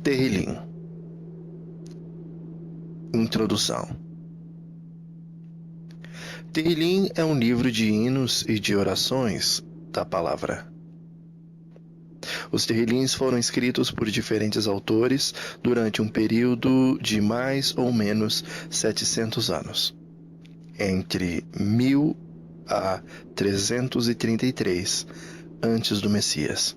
Tehillim. Introdução. Tehillim é um livro de hinos e de orações da palavra. Os Tehillins foram escritos por diferentes autores durante um período de mais ou menos 700 anos, entre 1000 a 333 antes do Messias,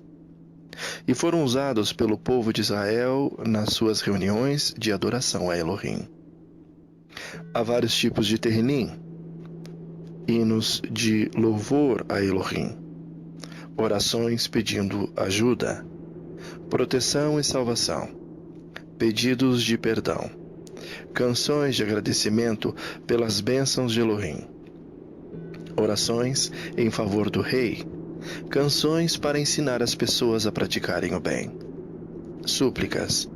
e foram usados pelo povo de Israel nas suas reuniões de adoração a Elohim. Há vários tipos de Tehillim: hinos de louvor a Elohim, orações pedindo ajuda, proteção e salvação, pedidos de perdão, canções de agradecimento pelas bênçãos de Elohim, orações em favor do rei, canções para ensinar as pessoas a praticarem o bem, súplicas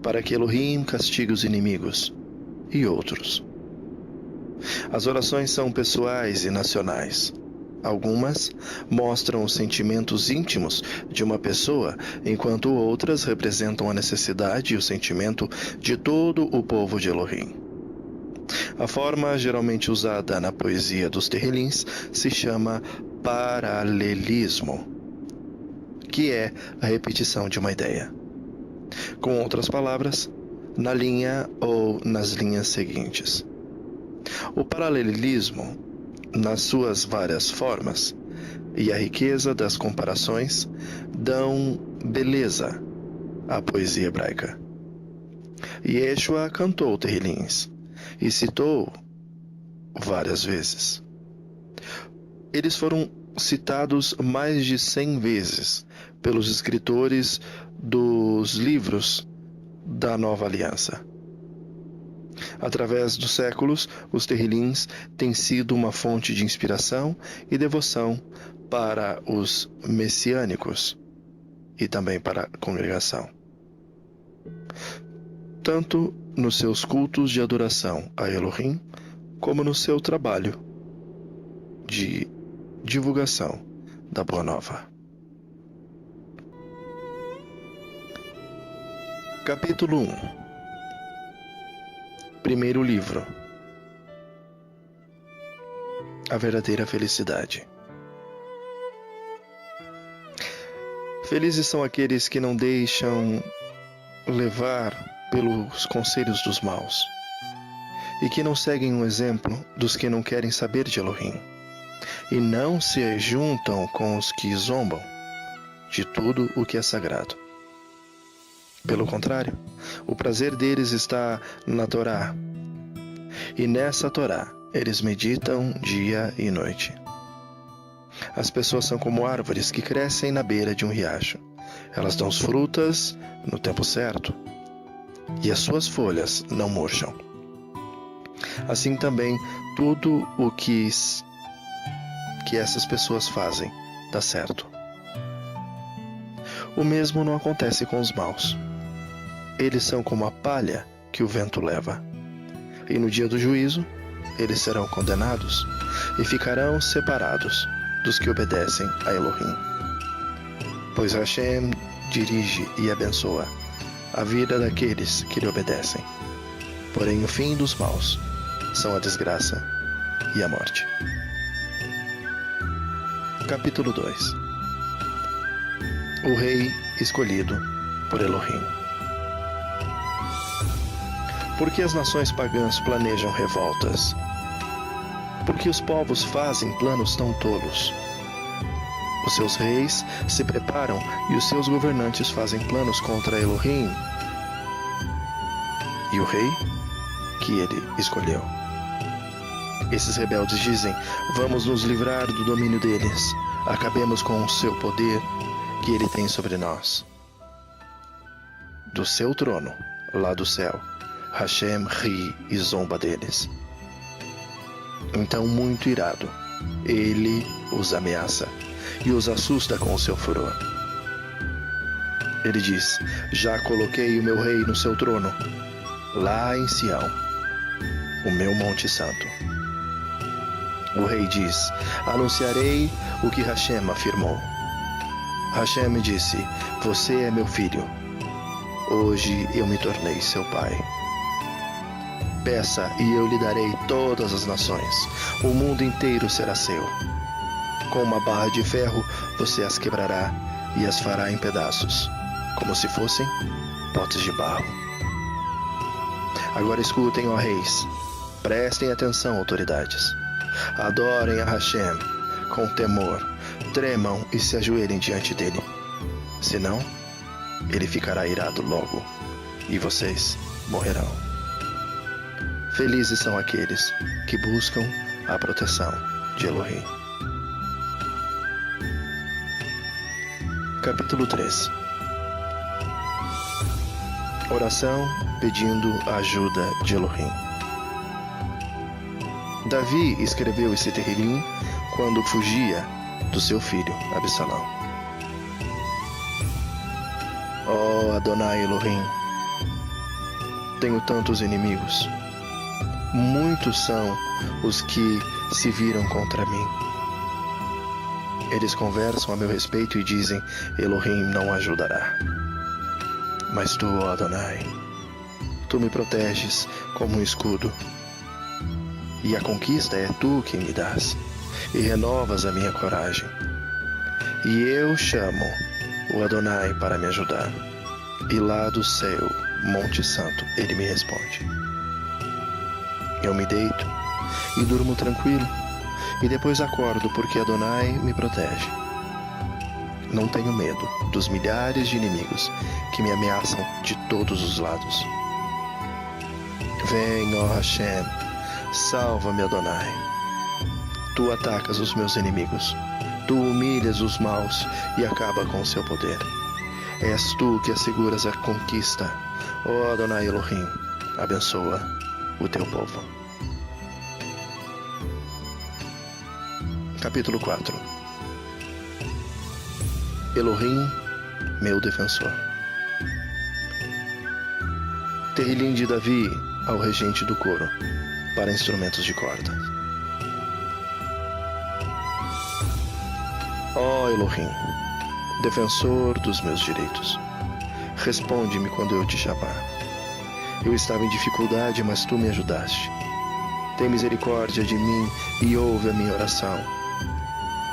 para que Elohim castigue os inimigos e outros. As orações são pessoais e nacionais. Algumas mostram os sentimentos íntimos de uma pessoa, enquanto outras representam a necessidade e o sentimento de todo o povo de Elohim. A forma geralmente usada na poesia dos Tehillins se chama paralelismo, que é a repetição de uma ideia. Com outras palavras, na linha ou nas linhas seguintes. O paralelismo, nas suas várias formas, e a riqueza das comparações dão beleza à poesia hebraica. Yeshua cantou Tehillins e citou várias vezes. Eles foram citados mais de 100 vezes pelos escritores dos livros da Nova Aliança. Através dos séculos, os Tehillins têm sido uma fonte de inspiração e devoção para os messiânicos e também para a congregação, tanto nos seus cultos de adoração a Elohim, como no seu trabalho de divulgação da Boa Nova. Capítulo 1. Primeiro livro. A verdadeira felicidade. Felizes são aqueles que não deixam levar pelos conselhos dos maus, e que não seguem o exemplo dos que não querem saber de Elohim, e não se juntam com os que zombam de tudo o que é sagrado. Pelo contrário, o prazer deles está na Torá, e nessa Torá eles meditam dia e noite. As pessoas são como árvores que crescem na beira de um riacho. Elas dão frutas no tempo certo, e as suas folhas não murcham. Assim também, tudo o que essas pessoas fazem dá certo. O mesmo não acontece com os maus. Eles são como a palha que o vento leva. E no dia do juízo, eles serão condenados e ficarão separados dos que obedecem a Elohim. Pois Hashem dirige e abençoa a vida daqueles que lhe obedecem. Porém, o fim dos maus são a desgraça e a morte. Capítulo 2. O rei escolhido por Elohim. Por que as nações pagãs planejam revoltas? Por que os povos fazem planos tão tolos? Os seus reis se preparam e os seus governantes fazem planos contra Elohim e o rei que ele escolheu. Esses rebeldes dizem: vamos nos livrar do domínio deles, acabemos com o seu poder que ele tem sobre nós. Do seu trono, lá do céu, Hashem ri e zomba deles. Então, muito irado, ele os ameaça e os assusta com o seu furor. Ele diz: já coloquei o meu rei no seu trono, lá em Sião, o meu monte santo. O rei diz: anunciarei o que Hashem afirmou. Hashem disse: você é meu filho. Hoje eu me tornei seu pai. Peça e eu lhe darei todas as nações. O mundo inteiro será seu. Com uma barra de ferro você as quebrará e as fará em pedaços, como se fossem potes de barro. Agora escutem, ó reis. Prestem atenção, autoridades. Adorem a Hashem com temor. Tremam e se ajoelhem diante dele. Senão, ele ficará irado logo e vocês morrerão. Felizes são aqueles que buscam a proteção de Elohim. Capítulo 3. Oração pedindo a ajuda de Elohim. Davi escreveu esse Terrilim quando fugia do seu filho Absalão. Oh Adonai Elohim, tenho tantos inimigos. Muitos são os que se viram contra mim. Eles conversam a meu respeito e dizem: Elohim não ajudará. Mas tu, ó Adonai, tu me proteges como um escudo. E a conquista é tu quem me dás, e renovas a minha coragem. E eu chamo o Adonai para me ajudar, e lá do céu, Monte Santo, ele me responde. Eu me deito e durmo tranquilo, e depois acordo porque Adonai me protege. Não tenho medo dos milhares de inimigos que me ameaçam de todos os lados. Vem, ó Hashem, salva-me, Adonai. Tu atacas os meus inimigos, tu humilhas os maus e acaba com o seu poder. És tu que asseguras a conquista. Ó Adonai Elohim, abençoa o teu povo. Capítulo 4. Elohim, meu defensor. Terrilim de Davi ao regente do coro, para instrumentos de corda. Ó Elohim, defensor dos meus direitos, responde-me quando eu te chamar. Eu estava em dificuldade, mas tu me ajudaste. Tem misericórdia de mim e ouve a minha oração.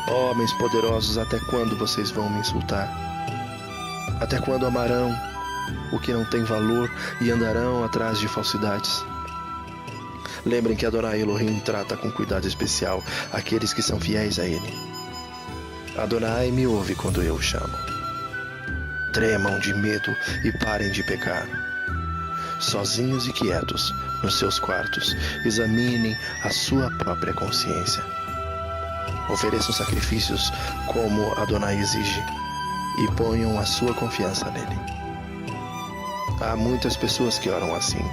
Homens poderosos, até quando vocês vão me insultar? Até quando amarão o que não tem valor e andarão atrás de falsidades? Lembrem que Adonai Elohim trata com cuidado especial aqueles que são fiéis a ele. Adonai me ouve quando eu o chamo. Tremam de medo e parem de pecar. Sozinhos e quietos, nos seus quartos, examinem a sua própria consciência. Ofereçam sacrifícios como Adonai exige e ponham a sua confiança nele. Há muitas pessoas que oram assim.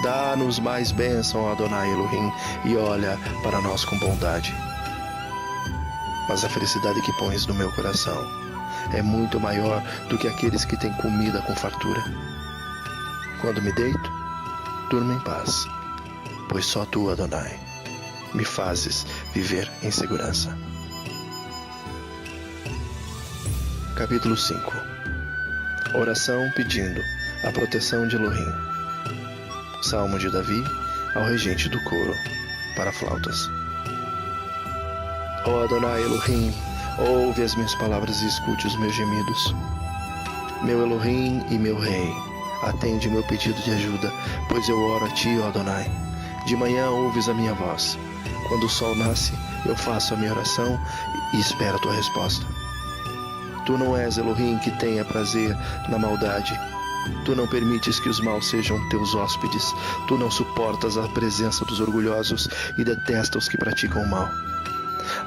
Dá-nos mais bênção, Adonai Elohim, e olha para nós com bondade. Mas a felicidade que pões no meu coração é muito maior do que aqueles que têm comida com fartura. Quando me deito, durmo em paz, pois só tu, Adonai, me fazes viver em segurança. Capítulo 5. Oração pedindo a proteção de Elohim. Salmo de Davi ao regente do coro, para flautas. Ó Adonai Elohim, ouve as minhas palavras e escute os meus gemidos. Meu Elohim e meu Rei, atende meu pedido de ajuda, pois eu oro a ti, ó Adonai. De manhã ouves a minha voz. Quando o sol nasce, eu faço a minha oração e espero a tua resposta. Tu não és Elohim que tenha prazer na maldade. Tu não permites que os maus sejam teus hóspedes. Tu não suportas a presença dos orgulhosos e detesta os que praticam o mal.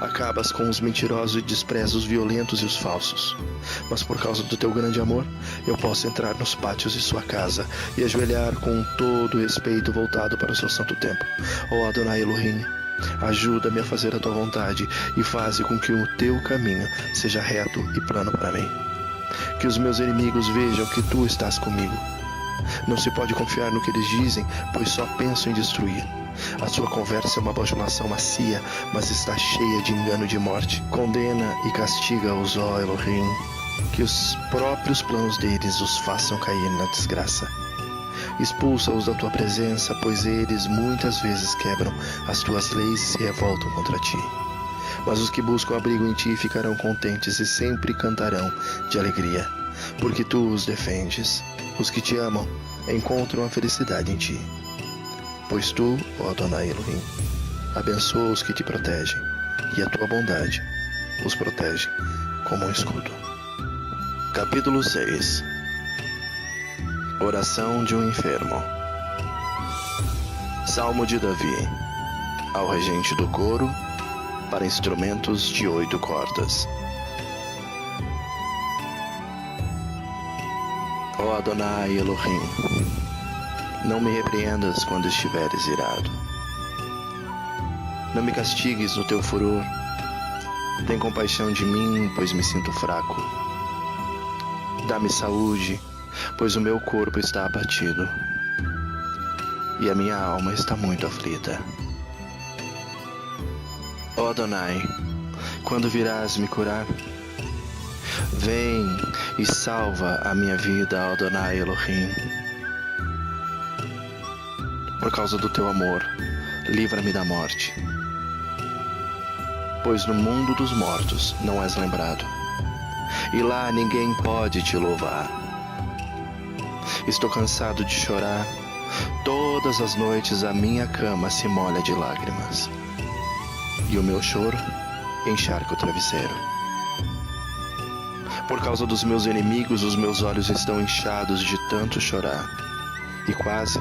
Acabas com os mentirosos e desprezas os violentos e os falsos. Mas por causa do teu grande amor, eu posso entrar nos pátios de sua casa e ajoelhar com todo o respeito voltado para o seu santo templo. Ó Adonai Elohim, ajuda-me a fazer a tua vontade e faze com que o teu caminho seja reto e plano para mim. Que os meus inimigos vejam que tu estás comigo. Não se pode confiar no que eles dizem, pois só pensam em destruir. A sua conversa é uma bajulação macia, mas está cheia de engano e de morte. Condena e castiga-os, ó Elohim, que os próprios planos deles os façam cair na desgraça. Expulsa-os da tua presença, pois eles muitas vezes quebram as tuas leis e se revoltam contra ti. Mas os que buscam abrigo em ti ficarão contentes e sempre cantarão de alegria, porque tu os defendes. Os que te amam encontram a felicidade em ti. Pois tu, ó Adonai Elohim, abençoa os que te protegem, e a tua bondade os protege como um escudo. Capítulo 6. Oração de um enfermo. Salmo de Davi, ao regente do coro, para instrumentos de 8 cordas. Ó Adonai Elohim, não me repreendas quando estiveres irado. Não me castigues no teu furor. Tem compaixão de mim, pois me sinto fraco. Dá-me saúde, pois o meu corpo está abatido e a minha alma está muito aflita. Ó Adonai, quando virás me curar? Vem e salva a minha vida, ó Adonai Elohim. Por causa do teu amor, livra-me da morte, pois no mundo dos mortos não és lembrado, e lá ninguém pode te louvar. Estou cansado de chorar. Todas as noites a minha cama se molha de lágrimas, e o meu choro encharca o travesseiro. Por causa dos meus inimigos, os meus olhos estão inchados de tanto chorar, e quase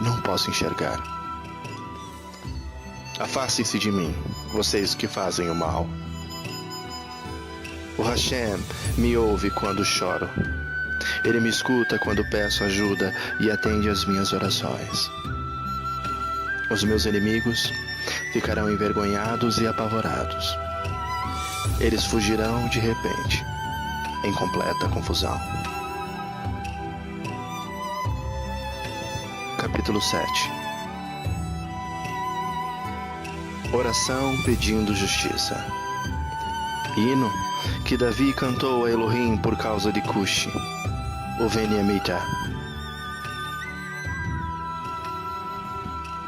não posso enxergar. Afastem-se de mim, vocês que fazem o mal. O Hashem me ouve quando choro. Ele me escuta quando peço ajuda e atende às minhas orações. Os meus inimigos ficarão envergonhados e apavorados. Eles fugirão de repente, em completa confusão. Capítulo 7. Oração pedindo justiça. Hino que Davi cantou a Elohim por causa de Cushi, o Veniamita.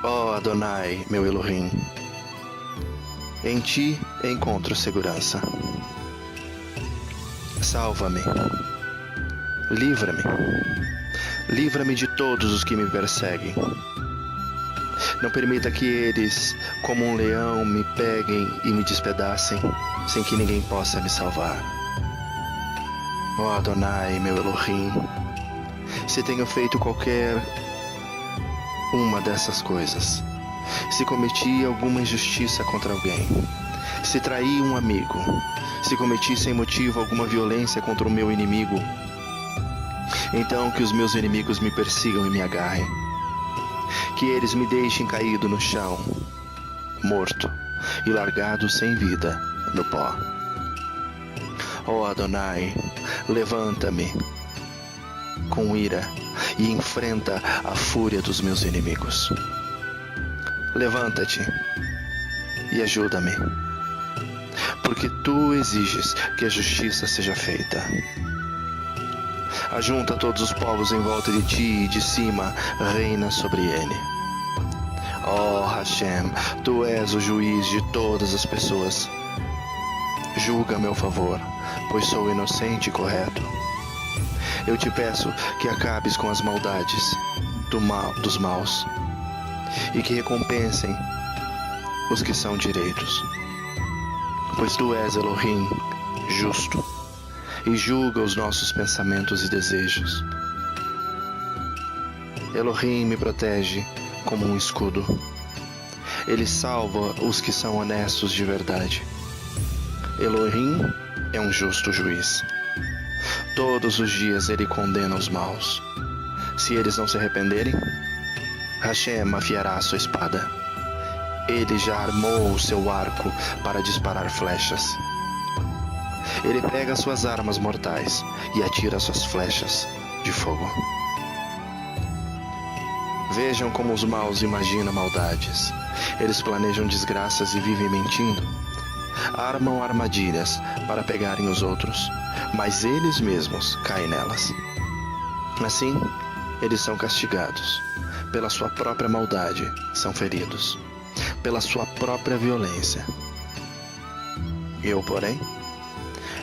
Ó Adonai, meu Elohim, em ti encontro segurança. Salva-me, livra-me, livra-me de todos os que me perseguem. Não permita que eles, como um leão, me peguem e me despedacem, sem que ninguém possa me salvar. Ó Adonai, meu Elohim, se tenho feito qualquer uma dessas coisas, se cometi alguma injustiça contra alguém, se traí um amigo, se cometi sem motivo alguma violência contra o meu inimigo, então que os meus inimigos me persigam e me agarrem, que eles me deixem caído no chão, morto e largado sem vida no pó. Ó Adonai, levanta-me com ira e enfrenta a fúria dos meus inimigos. Levanta-te e ajuda-me, porque tu exiges que a justiça seja feita. Ajunta todos os povos em volta de ti e de cima reina sobre ele. Ó Hashem, tu és o juiz de todas as pessoas. Julga a meu favor, pois sou inocente e correto. Eu te peço que acabes com as maldades dos maus e que recompensem os que são direitos. Pois tu és Elohim, justo, e julga os nossos pensamentos e desejos. Elohim me protege como um escudo. Ele salva os que são honestos de verdade. Elohim é um justo juiz. Todos os dias ele condena os maus. Se eles não se arrependerem, Hashem afiará a sua espada. Ele já armou o seu arco para disparar flechas. Ele pega suas armas mortais e atira suas flechas de fogo. Vejam como os maus imaginam maldades. Eles planejam desgraças e vivem mentindo. Armam armadilhas para pegarem os outros mas eles mesmos caem nelas. Assim, eles são castigados. Pela sua própria maldade, são feridos. Pela sua própria violência. Eu, porém,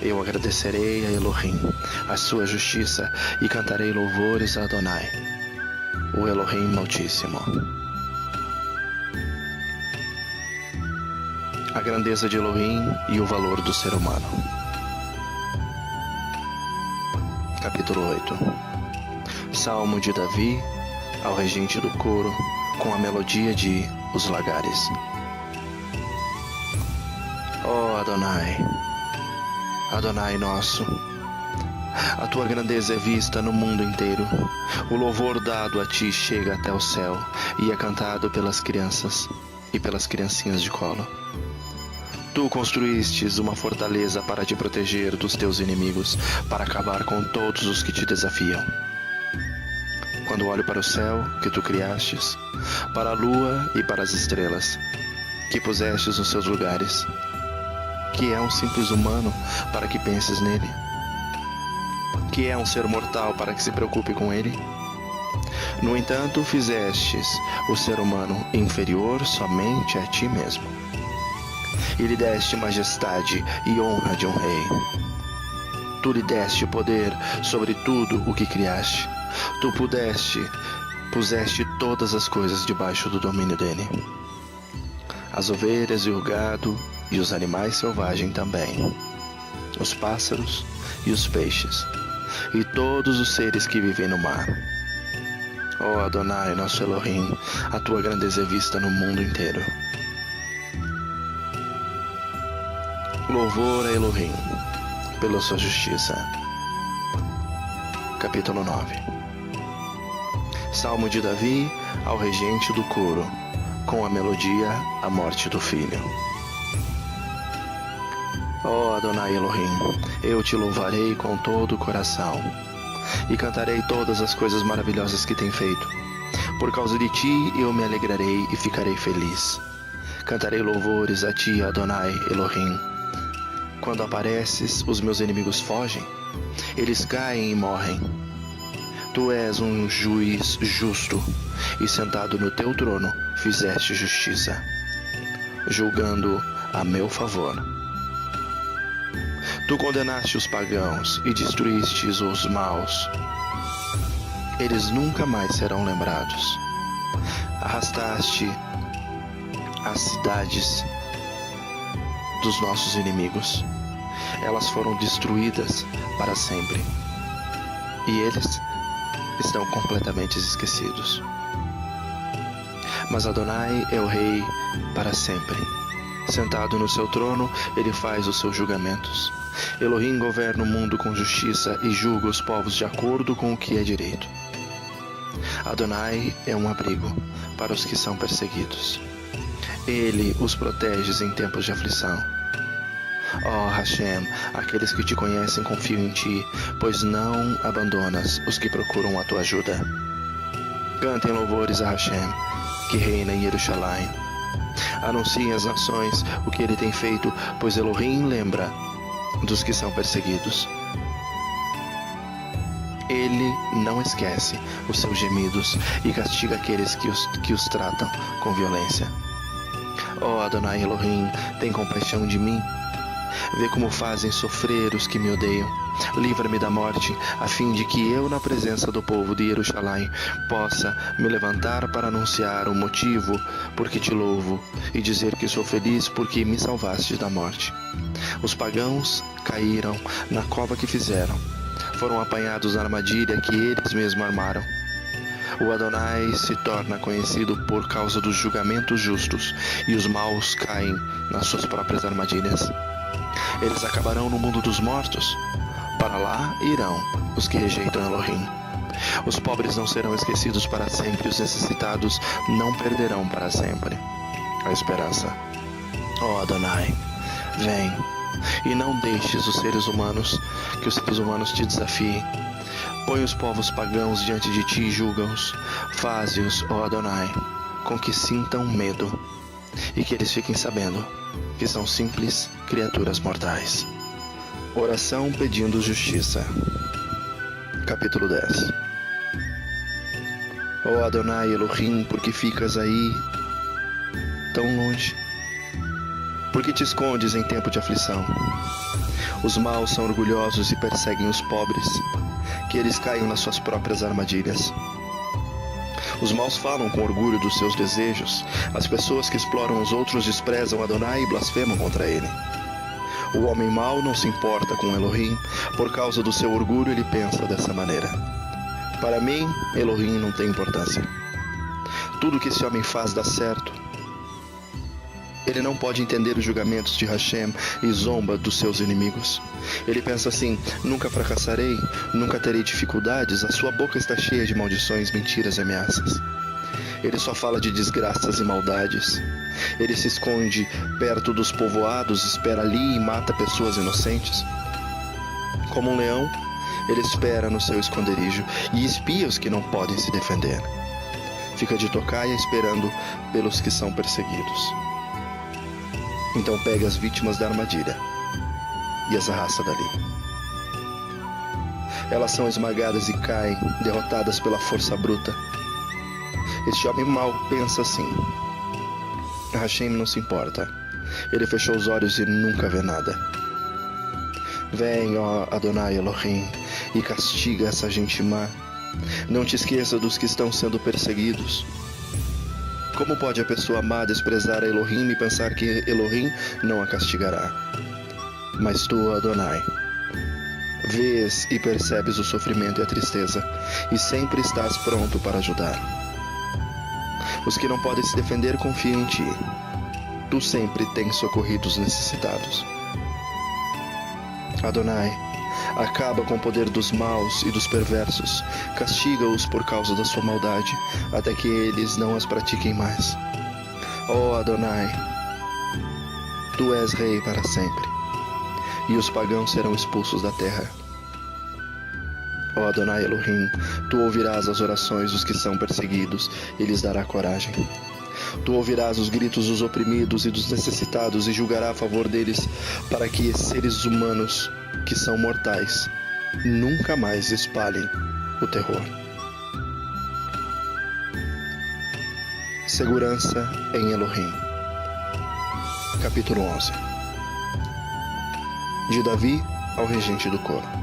eu agradecerei a Elohim, a sua justiça, e cantarei louvores a Adonai, o Elohim Altíssimo. A grandeza de Elohim e o valor do ser humano. Capítulo 8. Salmo de Davi ao regente do coro, com a melodia de Os Lagares. Ó Adonai, Adonai nosso, a tua grandeza é vista no mundo inteiro. O louvor dado a ti chega até o céu e é cantado pelas crianças e pelas criancinhas de colo. Tu construístes uma fortaleza para te proteger dos teus inimigos, para acabar com todos os que te desafiam. Quando olho para o céu que tu criastes, para a lua e para as estrelas, que pusestes nos seus lugares, que é um simples humano para que penses nele? Que é um ser mortal para que se preocupe com ele? No entanto, fizestes o ser humano inferior somente a ti mesmo, e lhe deste majestade e honra de um rei. Tu lhe deste poder sobre tudo o que criaste. Tu puseste todas as coisas debaixo do domínio dele. As ovelhas e o gado e os animais selvagens também, os pássaros e os peixes, e todos os seres que vivem no mar. Ó Adonai, nosso Elohim, a tua grandeza é vista no mundo inteiro. Louvor a Elohim pela sua justiça. Capítulo 9. Salmo de Davi ao regente do coro, com a melodia A Morte do Filho. Ó Adonai Elohim, eu te louvarei com todo o coração, e cantarei todas as coisas maravilhosas que tem feito. Por causa de ti eu me alegrarei e ficarei feliz. Cantarei louvores a ti, Adonai Elohim. Quando apareces, os meus inimigos fogem, eles caem e morrem. Tu és um juiz justo, e sentado no teu trono fizeste justiça, julgando a meu favor. Tu condenaste os pagãos e destruíste os maus. Eles nunca mais serão lembrados. Arrastaste as cidades dos nossos inimigos. Elas foram destruídas para sempre, e eles estão completamente esquecidos. Mas Adonai é o rei para sempre. Sentado no seu trono, ele faz os seus julgamentos. Elohim governa o mundo com justiça e julga os povos de acordo com o que é direito. Adonai é um abrigo para os que são perseguidos. Ele os protege em tempos de aflição. Ó Hashem, aqueles que te conhecem confiam em ti, pois não abandonas os que procuram a tua ajuda. Cantem louvores a Hashem, que reina em Jerusalém. Anunciem às nações o que ele tem feito, pois Elohim lembra dos que são perseguidos. Ele não esquece os seus gemidos e castiga aqueles que os tratam com violência. Ó Adonai Elohim, tem compaixão de mim. Vê como fazem sofrer os que me odeiam. Livra-me da morte, a fim de que eu, na presença do povo de Jerusalém, possa me levantar para anunciar o motivo por que te louvo e dizer que sou feliz porque me salvaste da morte. Os pagãos caíram na cova que fizeram. Foram apanhados na armadilha que eles mesmos armaram. O Adonai se torna conhecido por causa dos julgamentos justos, e os maus caem nas suas próprias armadilhas. Eles acabarão no mundo dos mortos. Para lá irão os que rejeitam Elohim. Os pobres não serão esquecidos para sempre, os necessitados não perderão para sempre a esperança. Ó Adonai, vem, e não deixes os seres humanos, que os seres humanos te desafiem. Põe os povos pagãos diante de ti e julga-os. Faze-os, ó Adonai, com que sintam medo, e que eles fiquem sabendo que são simples criaturas mortais. Oração pedindo justiça. Capítulo 10. Ó Adonai Elohim, por que ficas aí tão longe? Por que te escondes em tempo de aflição? Os maus são orgulhosos e perseguem os pobres, que eles caiam nas suas próprias armadilhas. Os maus falam com orgulho dos seus desejos. As pessoas que exploram os outros desprezam Adonai e blasfemam contra ele. O homem mau não se importa com Elohim. Por causa do seu orgulho, ele pensa dessa maneira. Para mim, Elohim não tem importância. Tudo que esse homem faz dá certo. Ele não pode entender os julgamentos de Hashem e zomba dos seus inimigos. Ele pensa assim: nunca fracassarei, nunca terei dificuldades, a sua boca está cheia de maldições, mentiras e ameaças. Ele só fala de desgraças e maldades. Ele se esconde perto dos povoados, espera ali e mata pessoas inocentes. Como um leão, ele espera no seu esconderijo e espia os que não podem se defender. Fica de tocaia esperando pelos que são perseguidos. Então pega as vítimas da armadilha e as arrasta dali. Elas são esmagadas e caem, derrotadas pela força bruta. Este homem mau pensa assim: Hashem não se importa. Ele fechou os olhos e nunca vê nada. Vem, ó Adonai Elohim, e castiga essa gente má. Não te esqueça dos que estão sendo perseguidos. Como pode a pessoa má desprezar a Elohim e pensar que Elohim não a castigará? Mas tu, Adonai, vês e percebes o sofrimento e a tristeza, e sempre estás pronto para ajudar. Os que não podem se defender confiam em ti. Tu sempre tens socorrido os necessitados. Adonai, acaba com o poder dos maus e dos perversos. Castiga-os por causa da sua maldade, até que eles não as pratiquem mais. Ó Adonai, tu és rei para sempre, e os pagãos serão expulsos da terra. Ó Adonai Elohim, tu ouvirás as orações dos que são perseguidos e lhes dará coragem. Tu ouvirás os gritos dos oprimidos e dos necessitados e julgará a favor deles, para que esses seres humanos, que são mortais, nunca mais espalhem o terror. Segurança em Elohim. Capítulo 11. De Davi ao regente do coro.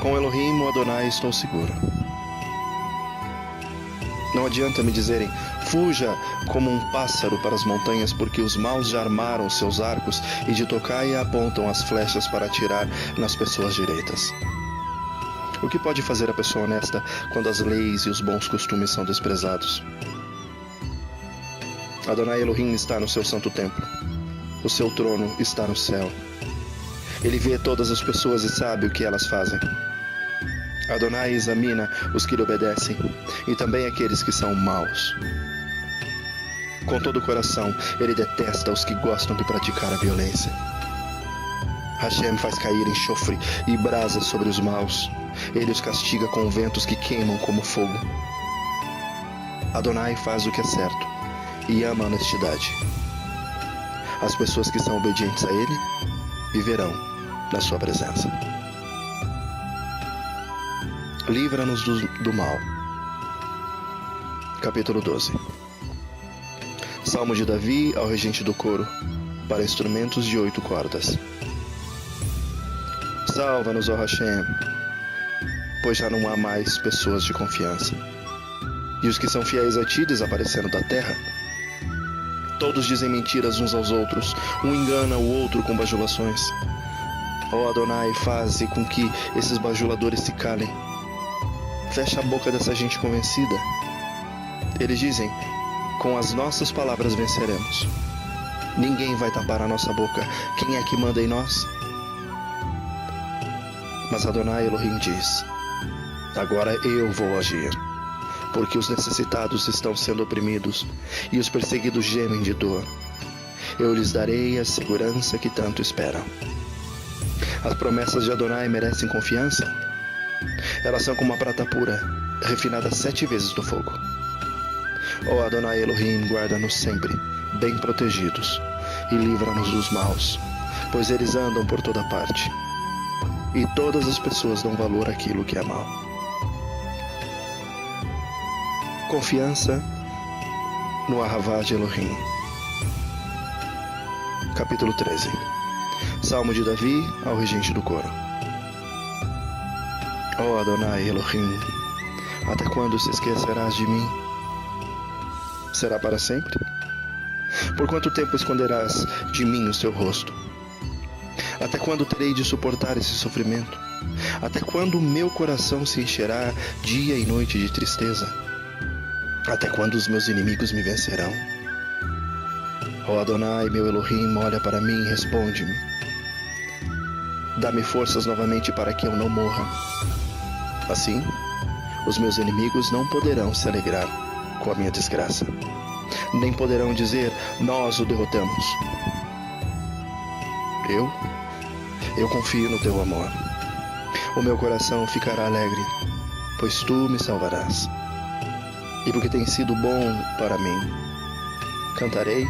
Com Elohim, o Adonai, estou seguro. Não adianta me dizerem: fuja como um pássaro para as montanhas, porque os maus já armaram seus arcos e de tocaia apontam as flechas para atirar nas pessoas direitas. O que pode fazer a pessoa honesta quando as leis e os bons costumes são desprezados? Adonai Elohim está no seu santo templo. O seu trono está no céu. Ele vê todas as pessoas e sabe o que elas fazem. Adonai examina os que lhe obedecem e também aqueles que são maus. Com todo o coração, ele detesta os que gostam de praticar a violência. Hashem faz cair enxofre e brasa sobre os maus. Ele os castiga com ventos que queimam como fogo. Adonai faz o que é certo e ama a honestidade. As pessoas que são obedientes a ele viverão na sua presença. Livra-nos do mal. Capítulo 12. Salmo de Davi ao regente do coro, para instrumentos de 8 cordas. Salva-nos, ó Hashem, pois já não há mais pessoas de confiança. E os que são fiéis a ti desapareceram da terra. Todos dizem mentiras uns aos outros, um engana o outro com bajulações. Ó Adonai, faze com que esses bajuladores se calem. Fecha a boca dessa gente convencida. Eles dizem: com as nossas palavras venceremos. Ninguém vai tapar a nossa boca. Quem é que manda em nós? Mas Adonai Elohim diz: agora eu vou agir, porque os necessitados estão sendo oprimidos e os perseguidos gemem de dor. Eu lhes darei a segurança que tanto esperam. As promessas de Adonai merecem confiança. Elas são como a prata pura, refinada 7 vezes no fogo. Ó Adonai Elohim, guarda-nos sempre, bem protegidos, e livra-nos dos maus. pois eles andam por toda parte, e todas as pessoas dão valor àquilo que é mal. Confiança no Ahavá de Elohim. Capítulo 13. Salmo de Davi ao regente do coro. Ó Adonai Elohim, até quando se esquecerás de mim? Será para sempre? Por quanto tempo esconderás de mim o teu rosto? Até quando terei de suportar esse sofrimento? Até quando o meu coração se encherá dia e noite de tristeza? Até quando os meus inimigos me vencerão? Ó Adonai, meu Elohim, olha para mim e responde-me. Dá-me forças novamente para que eu não morra. Assim, os meus inimigos não poderão se alegrar com a minha desgraça, nem poderão dizer, nós o derrotamos. Eu confio no teu amor. O meu coração ficará alegre, pois tu me salvarás. E porque tem sido bom para mim, cantarei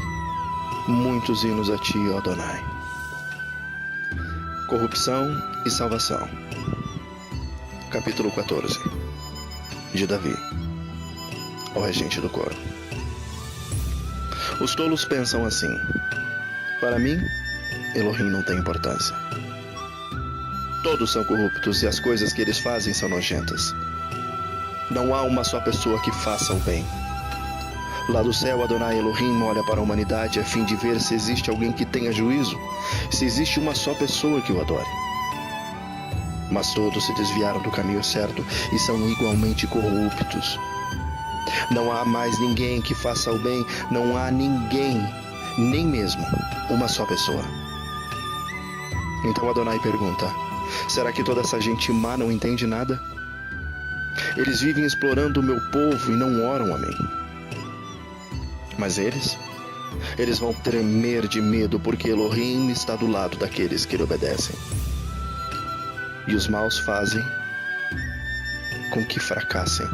muitos hinos a ti, ó Adonai. Corrupção e salvação. Capítulo 14. De Davi, o regente do coro. Os tolos pensam assim: para mim, Elohim não tem importância. Todos são corruptos e as coisas que eles fazem são nojentas. Não há uma só pessoa que faça o bem. Lá do céu, Adonai Elohim olha para a humanidade a fim de ver se existe alguém que tenha juízo, se existe uma só pessoa que o adore. Mas todos se desviaram do caminho certo e são igualmente corruptos. Não há mais ninguém que faça o bem, não há ninguém, nem mesmo uma só pessoa. Então Adonai pergunta: será que toda essa gente má não entende nada? Eles vivem explorando o meu povo e não oram a mim. Mas eles vão tremer de medo porque Elohim está do lado daqueles que lhe obedecem. E os maus fazem com que fracassem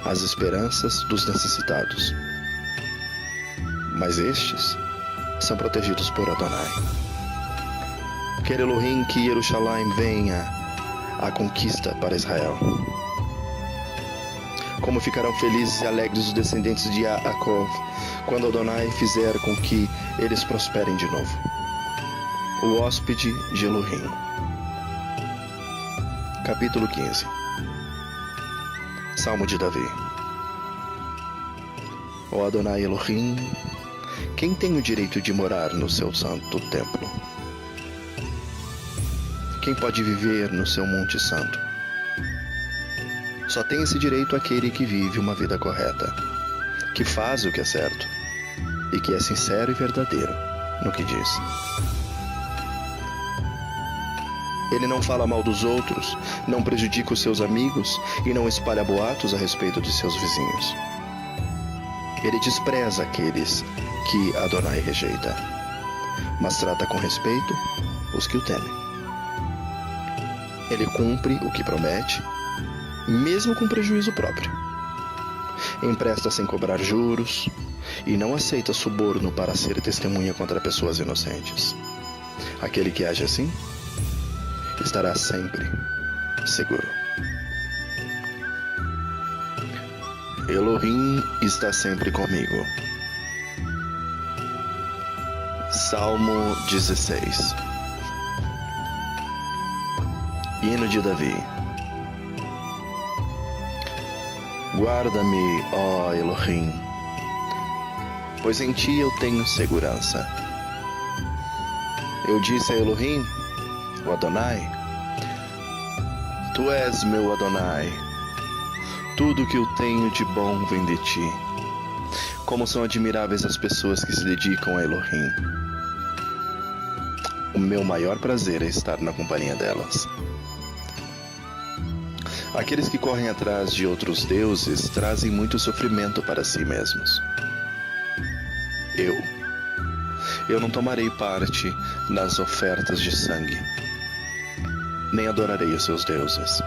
as esperanças dos necessitados. Mas estes são protegidos por Adonai. Quer Elohim que Jerusalém venha a conquista para Israel. Como ficarão felizes e alegres os descendentes de Jacob quando Adonai fizer com que eles prosperem de novo. O hóspede de Elohim. Capítulo 15. Salmo de Davi. Ó Adonai Elohim, quem tem o direito de morar no seu santo templo? Quem pode viver no seu monte santo? Só tem esse direito aquele que vive uma vida correta, que faz o que é certo e que é sincero e verdadeiro no que diz. Ele não fala mal dos outros, não prejudica os seus amigos e não espalha boatos a respeito de seus vizinhos. Ele despreza aqueles que Adonai rejeita, mas trata com respeito os que o temem. Ele cumpre o que promete, mesmo com prejuízo próprio. Empresta sem cobrar juros e não aceita suborno para ser testemunha contra pessoas inocentes. Aquele que age assim estará sempre seguro. Elohim está sempre comigo. Salmo 16. Hino de Davi. Guarda-me, ó Elohim, pois em ti eu tenho segurança. Eu disse a Elohim, o Adonai, tu és meu Adonai, tudo que eu tenho de bom vem de ti. Como são admiráveis as pessoas que se dedicam a Elohim. O meu maior prazer é estar na companhia delas. Aqueles que correm atrás de outros deuses trazem muito sofrimento para si mesmos. Eu não tomarei parte nas ofertas de sangue, nem adorarei os seus deuses.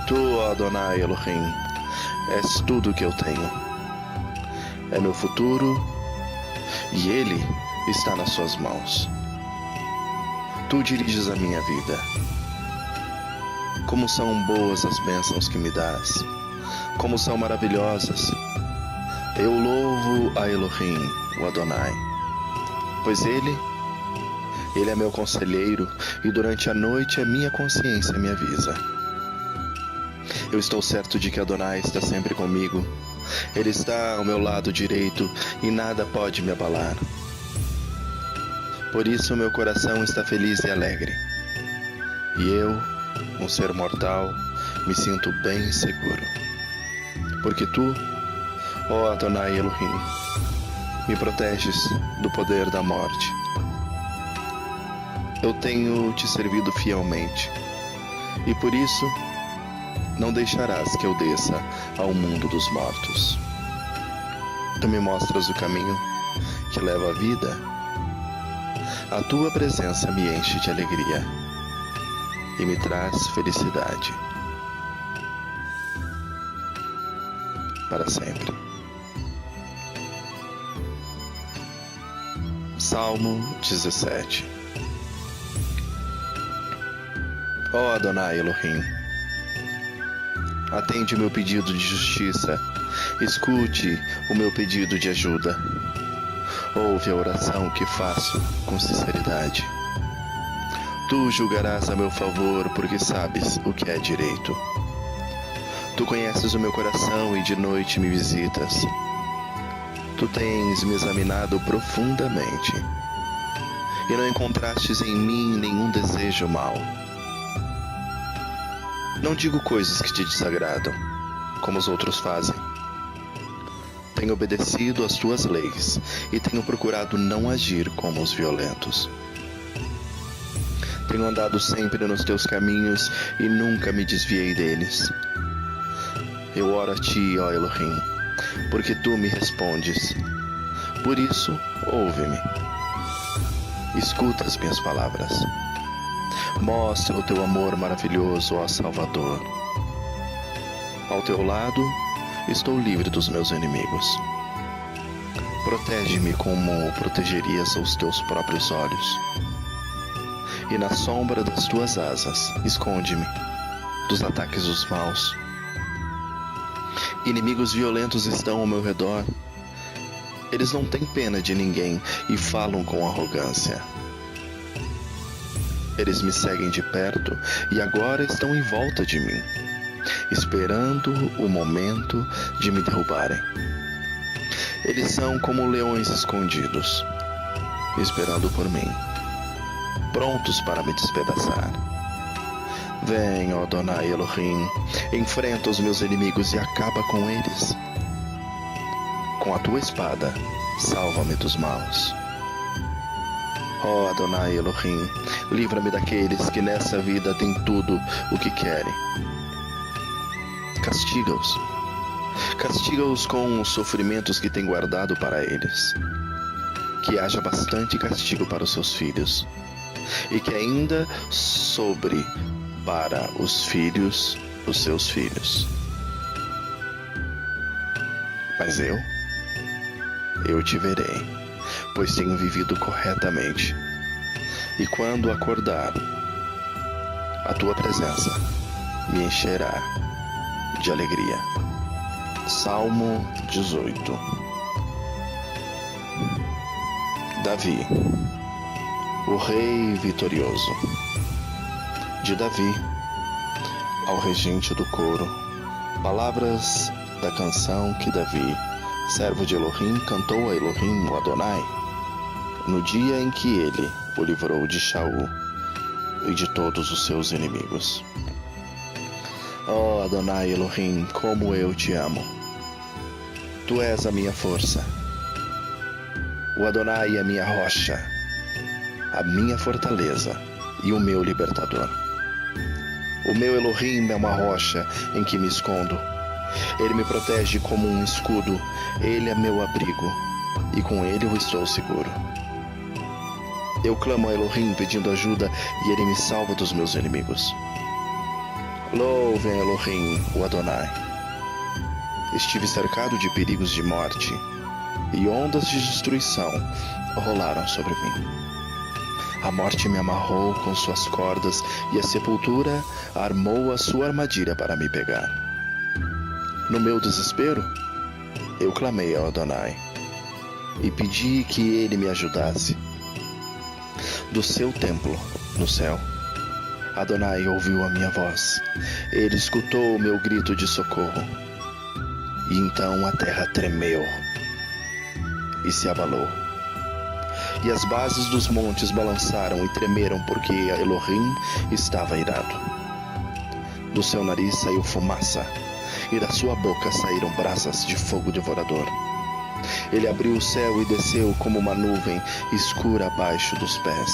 Tu, Adonai Elohim, és tudo o que eu tenho. É meu futuro, e ele está nas suas mãos. Tu diriges a minha vida. Como são boas as bênçãos que me dás, como são maravilhosas. Eu louvo a Elohim, o Adonai, pois Ele é meu conselheiro e durante a noite a minha consciência me avisa. Eu estou certo de que Adonai está sempre comigo. Ele está ao meu lado direito e nada pode me abalar. Por isso meu coração está feliz e alegre. E eu, um ser mortal, me sinto bem seguro. Porque tu, ó Adonai Elohim, me proteges do poder da morte. Eu tenho te servido fielmente, e por isso não deixarás que eu desça ao mundo dos mortos. Tu me mostras o caminho que leva à vida. A tua presença me enche de alegria e me traz felicidade para sempre. Salmo 17. Ó Adonai Elohim, atende o meu pedido de justiça, escute o meu pedido de ajuda. Ouve a oração que faço com sinceridade. Tu julgarás a meu favor, porque sabes o que é direito. Tu conheces o meu coração e de noite me visitas. Tu tens me examinado profundamente, e não encontrastes em mim nenhum desejo mau. Não digo coisas que te desagradam, como os outros fazem. Tenho obedecido às tuas leis e tenho procurado não agir como os violentos. Tenho andado sempre nos teus caminhos e nunca me desviei deles. Eu oro a ti, ó Elohim, porque tu me respondes. Por isso, ouve-me. Escuta as minhas palavras. Mostra o teu amor maravilhoso, ó Salvador. Ao teu lado, estou livre dos meus inimigos. Protege-me como protegerias os teus próprios olhos. E na sombra das tuas asas, esconde-me dos ataques dos maus. Inimigos violentos estão ao meu redor. Eles não têm pena de ninguém e falam com arrogância. Eles me seguem de perto e agora estão em volta de mim, esperando o momento de me derrubarem. Eles são como leões escondidos, esperando por mim, prontos para me despedaçar. Vem, ó Adonai Elohim, enfrenta os meus inimigos e acaba com eles. Com a tua espada, salva-me dos maus. Ó Adonai Elohim, livra-me daqueles que nessa vida têm tudo o que querem. Castiga-os. Castiga-os com os sofrimentos que têm guardado para eles. Que haja bastante castigo para os seus filhos, e que ainda sobre para os filhos dos seus filhos. Mas eu te verei, pois tenho vivido corretamente. E quando acordar, a tua presença me encherá de alegria. Salmo 18. Davi, o rei vitorioso. De Davi, ao regente do coro, palavras da canção que Davi, servo de Elohim, cantou a Elohim, o Adonai, no dia em que ele o livrou de Shaul e de todos os seus inimigos. Ó Adonai Elohim, como eu te amo! Tu és a minha força. O Adonai é a minha rocha, a minha fortaleza e o meu libertador. O meu Elohim é uma rocha em que me escondo. Ele me protege como um escudo. Ele é meu abrigo, e com ele eu estou seguro. Eu clamo a Elohim pedindo ajuda, e ele me salva dos meus inimigos. Louvem Elohim, o Adonai. Estive cercado de perigos de morte, e ondas de destruição rolaram sobre mim. A morte me amarrou com suas cordas e a sepultura armou a sua armadilha para me pegar. No meu desespero, eu clamei ao Adonai e pedi que ele me ajudasse. Do seu templo, no céu, Adonai ouviu a minha voz. Ele escutou o meu grito de socorro. E então a terra tremeu e se abalou. E as bases dos montes balançaram e tremeram porque Elohim estava irado. Do seu nariz saiu fumaça e da sua boca saíram brasas de fogo devorador. Ele abriu o céu e desceu como uma nuvem escura abaixo dos pés.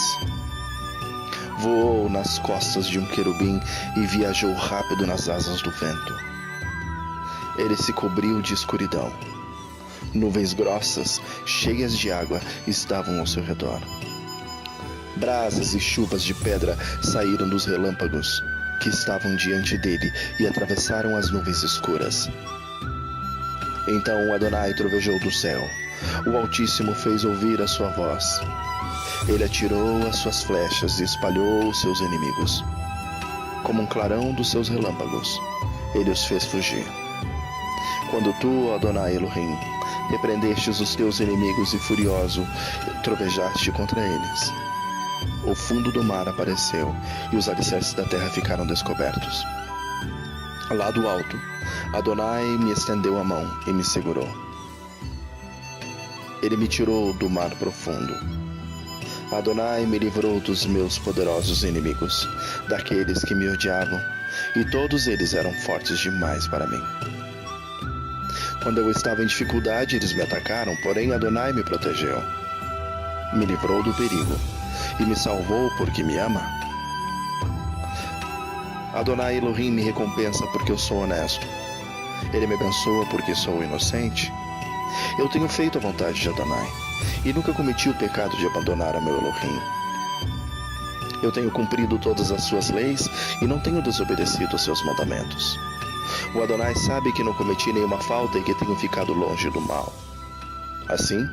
Voou nas costas de um querubim e viajou rápido nas asas do vento. Ele se cobriu de escuridão. Nuvens grossas, cheias de água, estavam ao seu redor. Brasas e chuvas de pedra saíram dos relâmpagos que estavam diante dele e atravessaram as nuvens escuras. Então Adonai trovejou do céu. O Altíssimo fez ouvir a sua voz. Ele atirou as suas flechas e espalhou os seus inimigos. Como um clarão dos seus relâmpagos, ele os fez fugir. Quando tu, Adonai Elohim, repreendestes os teus inimigos e furioso trovejaste contra eles, o fundo do mar apareceu e os alicerces da terra ficaram descobertos. Lá do alto, Adonai me estendeu a mão e me segurou. Ele me tirou do mar profundo. Adonai me livrou dos meus poderosos inimigos, daqueles que me odiavam, e todos eles eram fortes demais para mim. Quando eu estava em dificuldade, eles me atacaram, porém Adonai me protegeu. Me livrou do perigo e me salvou porque me ama. Adonai Elohim me recompensa porque eu sou honesto. Ele me abençoa porque sou inocente. Eu tenho feito a vontade de Adonai e nunca cometi o pecado de abandonar o meu Elohim. Eu tenho cumprido todas as suas leis e não tenho desobedecido aos seus mandamentos. O Adonai sabe que não cometi nenhuma falta e que tenho ficado longe do mal. Assim,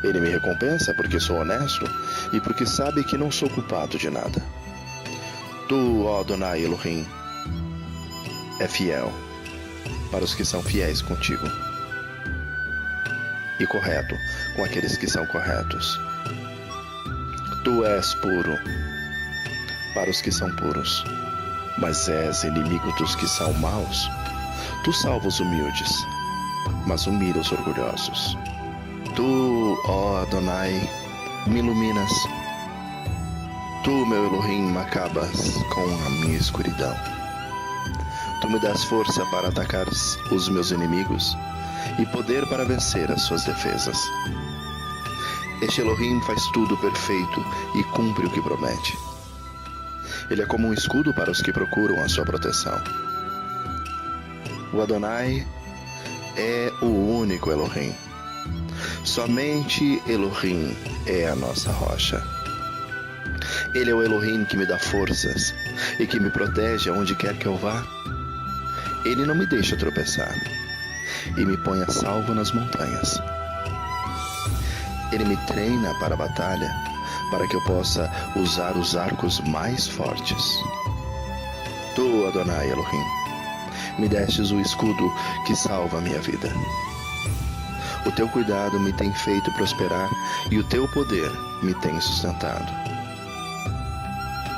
ele me recompensa porque sou honesto e porque sabe que não sou culpado de nada. Tu, ó Adonai Elohim, é fiel para os que são fiéis contigo e correto com aqueles que são corretos. Tu és puro para os que são puros, mas és inimigo dos que são maus. Tu salva os humildes, mas humilha os orgulhosos. Tu, ó Adonai, me iluminas. Tu, meu Elohim, acabas com a minha escuridão. Tu me dás força para atacar os meus inimigos e poder para vencer as suas defesas. Este Elohim faz tudo perfeito e cumpre o que promete. Ele é como um escudo para os que procuram a sua proteção. O Adonai é o único Elohim. Somente Elohim é a nossa rocha. Ele é o Elohim que me dá forças e que me protege aonde quer que eu vá. Ele não me deixa tropeçar e me põe a salvo nas montanhas. Ele me treina para a batalha, para que eu possa usar os arcos mais fortes. Tu, Adonai Elohim, me destes o escudo que salva a minha vida. O teu cuidado me tem feito prosperar e o teu poder me tem sustentado.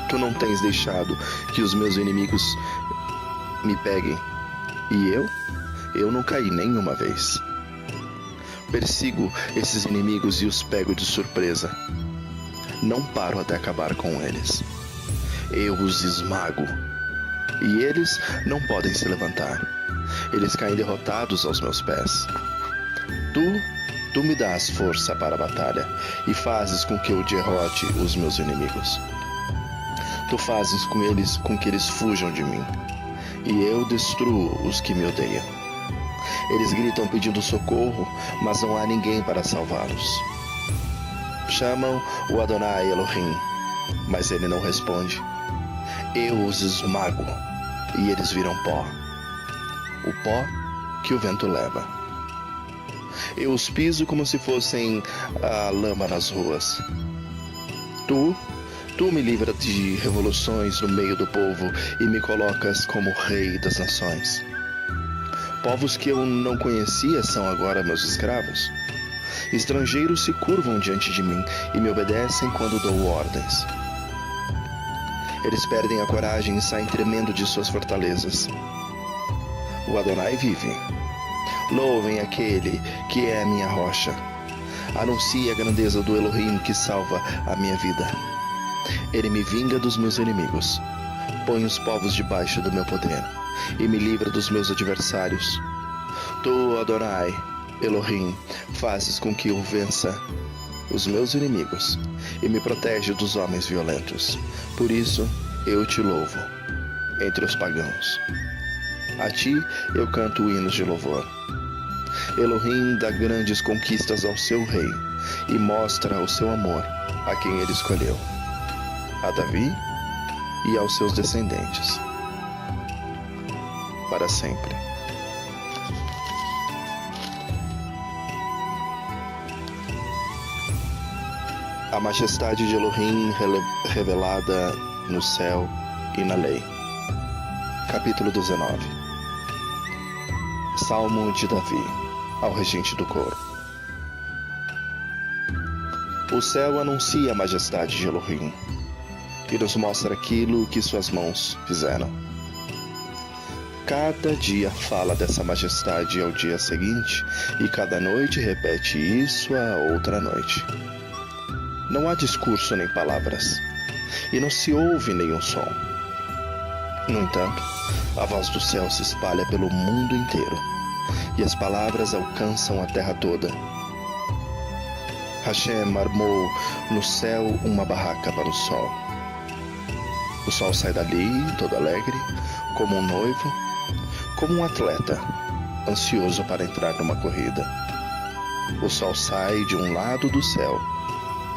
Tu não tens deixado que os meus inimigos me peguem, e eu não caí nenhuma vez. Persigo esses inimigos e os pego de surpresa. Não paro até acabar com eles. Eu os esmago, e eles não podem se levantar. Eles caem derrotados aos meus pés. Tu me dás força para a batalha e fazes com que eu derrote os meus inimigos. Tu fazes com que eles fujam de mim, e eu destruo os que me odeiam. Eles gritam pedindo socorro, mas não há ninguém para salvá-los. Chamam o Adonai Elohim, mas ele não responde. Eu os esmago, e eles viram pó. O pó que o vento leva. Eu os piso como se fossem a lama nas ruas. Tu me livras de revoluções no meio do povo e me colocas como rei das nações. Povos que eu não conhecia são agora meus escravos. Estrangeiros se curvam diante de mim e me obedecem quando dou ordens. Eles perdem a coragem e saem tremendo de suas fortalezas. O Adonai vive. Louvem aquele que é a minha rocha. Anuncie a grandeza do Elohim que salva a minha vida. Ele me vinga dos meus inimigos. Põe os povos debaixo do meu poder e me livra dos meus adversários. Tu, Adonai, Elohim, fazes com que eu vença os meus inimigos e me protege dos homens violentos. Por isso, eu te louvo entre os pagãos. A ti eu canto hinos de louvor. Elohim dá grandes conquistas ao seu rei e mostra o seu amor a quem ele escolheu, a Davi e aos seus descendentes, para sempre. A majestade de Elohim revelada no céu e na lei. Capítulo 19. Salmo de Davi, ao regente do coro. O céu anuncia a majestade de Elohim e nos mostra aquilo que suas mãos fizeram. Cada dia fala dessa majestade ao dia seguinte e cada noite repete isso à outra noite. Não há discurso nem palavras, e não se ouve nenhum som. No entanto, a voz do céu se espalha pelo mundo inteiro, e as palavras alcançam a terra toda. Hashem armou no céu uma barraca para o sol. O sol sai dali, todo alegre, como um noivo, como um atleta, ansioso para entrar numa corrida. O sol sai de um lado do céu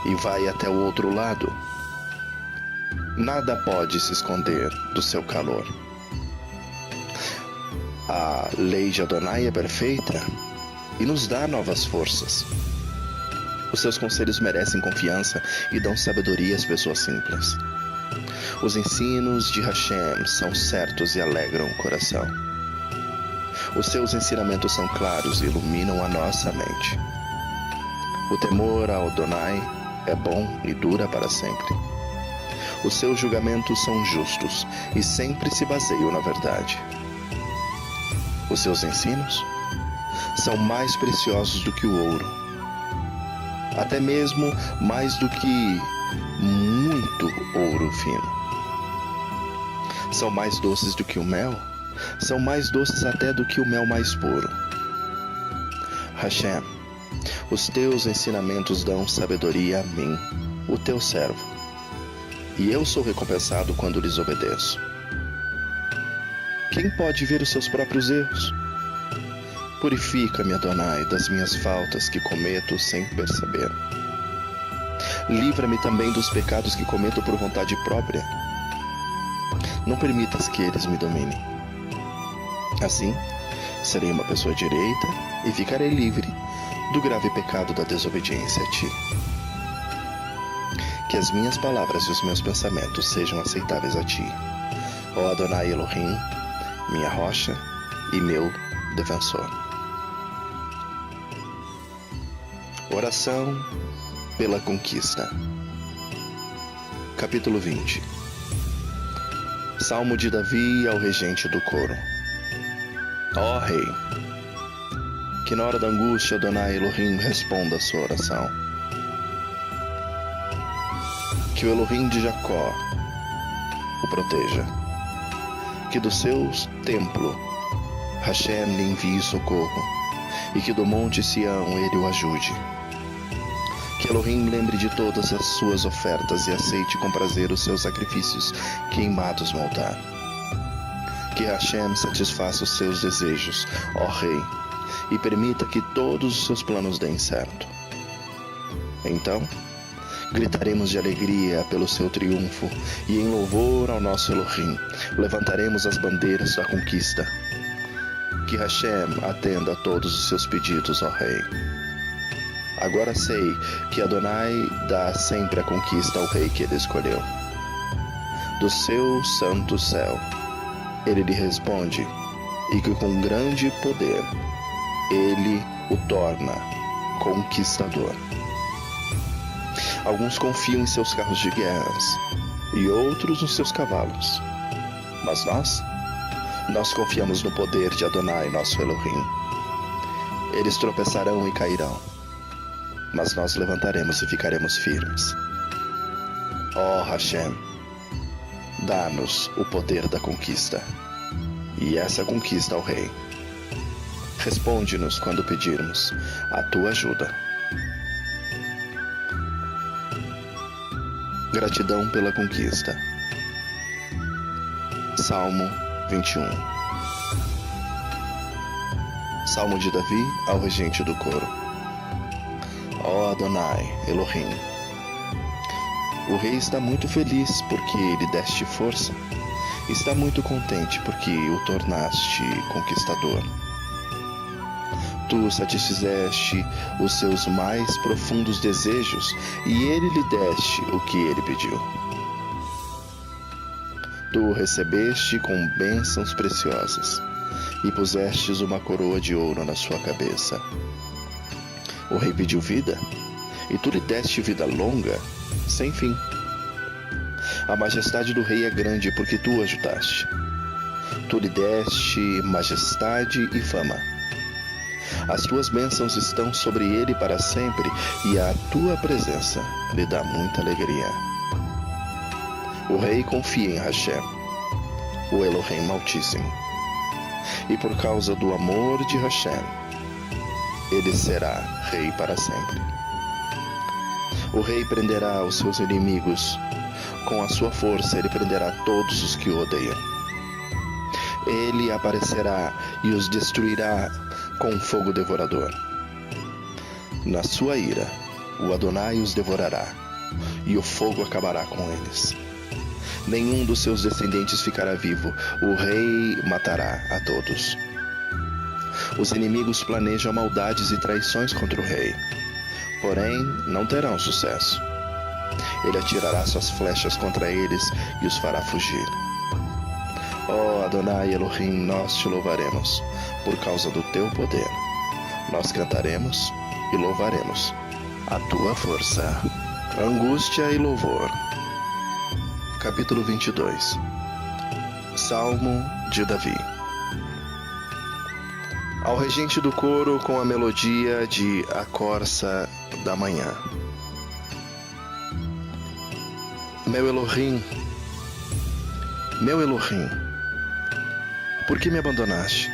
e vai até o outro lado. Nada pode se esconder do seu calor. A lei de Adonai é perfeita e nos dá novas forças. Os seus conselhos merecem confiança e dão sabedoria às pessoas simples. Os ensinos de Hashem são certos e alegram o coração. Os seus ensinamentos são claros e iluminam a nossa mente. O temor ao Adonai é bom e dura para sempre. Os seus julgamentos são justos e sempre se baseiam na verdade. Os seus ensinos são mais preciosos do que o ouro, até mesmo mais do que muito ouro fino. São mais doces do que o mel, são mais doces até do que o mel mais puro. Hashem, os teus ensinamentos dão sabedoria a mim, o teu servo, e eu sou recompensado quando lhes obedeço. Quem pode ver os seus próprios erros? Purifica-me, Adonai, das minhas faltas que cometo sem perceber. Livra-me também dos pecados que cometo por vontade própria. Não permitas que eles me dominem. Assim, serei uma pessoa direita e ficarei livre do grave pecado da desobediência a ti. Que as minhas palavras e os meus pensamentos sejam aceitáveis a ti, ó Adonai Elohim, minha rocha e meu defensor. Oração pela conquista. Capítulo 20. Salmo de Davi ao regente do coro. Ó Rei, que na hora da angústia Adonai Elohim responda a sua oração. Que o Elohim de Jacó o proteja. Que do seu templo Hashem lhe envie socorro, e que do monte Sião ele o ajude. Que Elohim lembre de todas as suas ofertas e aceite com prazer os seus sacrifícios queimados no altar. Que Hashem satisfaça os seus desejos, ó Rei, e permita que todos os seus planos deem certo. Então, gritaremos de alegria pelo seu triunfo e em louvor ao nosso Elohim, levantaremos as bandeiras da conquista. que Hashem atenda a todos os seus pedidos, ó Rei. Agora sei que Adonai dá sempre a conquista ao rei que ele escolheu. Do seu santo céu, ele lhe responde, e que com grande poder, ele o torna conquistador. Alguns confiam em seus carros de guerras, e outros nos seus cavalos. Mas nós confiamos no poder de Adonai, nosso Elohim. Eles tropeçarão e cairão, mas nós levantaremos e ficaremos firmes. Ó Hashem, dá-nos o poder da conquista, e essa conquista ao Rei. Responde-nos quando pedirmos a tua ajuda. Gratidão pela conquista. Salmo 21. Salmo de Davi ao regente do coro. Ó Adonai, Elohim, o rei está muito feliz porque lhe deste força. Está muito contente porque o tornaste conquistador. Tu satisfizeste os seus mais profundos desejos e ele lhe deste o que ele pediu. Tu o recebeste com bênçãos preciosas e pusestes uma coroa de ouro na sua cabeça. O rei pediu vida e tu lhe deste vida longa, sem fim. A majestade do rei é grande porque tu o ajudaste. Tu lhe deste majestade e fama. As tuas bênçãos estão sobre ele para sempre, e a tua presença lhe dá muita alegria. O rei confia em Hashem, o Elohim Altíssimo, e por causa do amor de Hashem, ele será rei para sempre. O rei prenderá os seus inimigos, com a sua força ele prenderá todos os que o odeiam. Ele aparecerá e os destruirá com um fogo devorador. Na sua ira, o Adonai os devorará, e o fogo acabará com eles. Nenhum dos seus descendentes ficará vivo, o rei matará a todos. Os inimigos planejam maldades e traições contra o rei, porém não terão sucesso. Ele atirará suas flechas contra eles e os fará fugir. Ó Adonai Elohim, nós te louvaremos por causa do teu poder. Nós cantaremos e louvaremos a tua força. Angústia e louvor. Capítulo 22. Salmo de Davi. Ao regente do coro com a melodia de A Corça da Manhã. Meu Elohim, por que me abandonaste?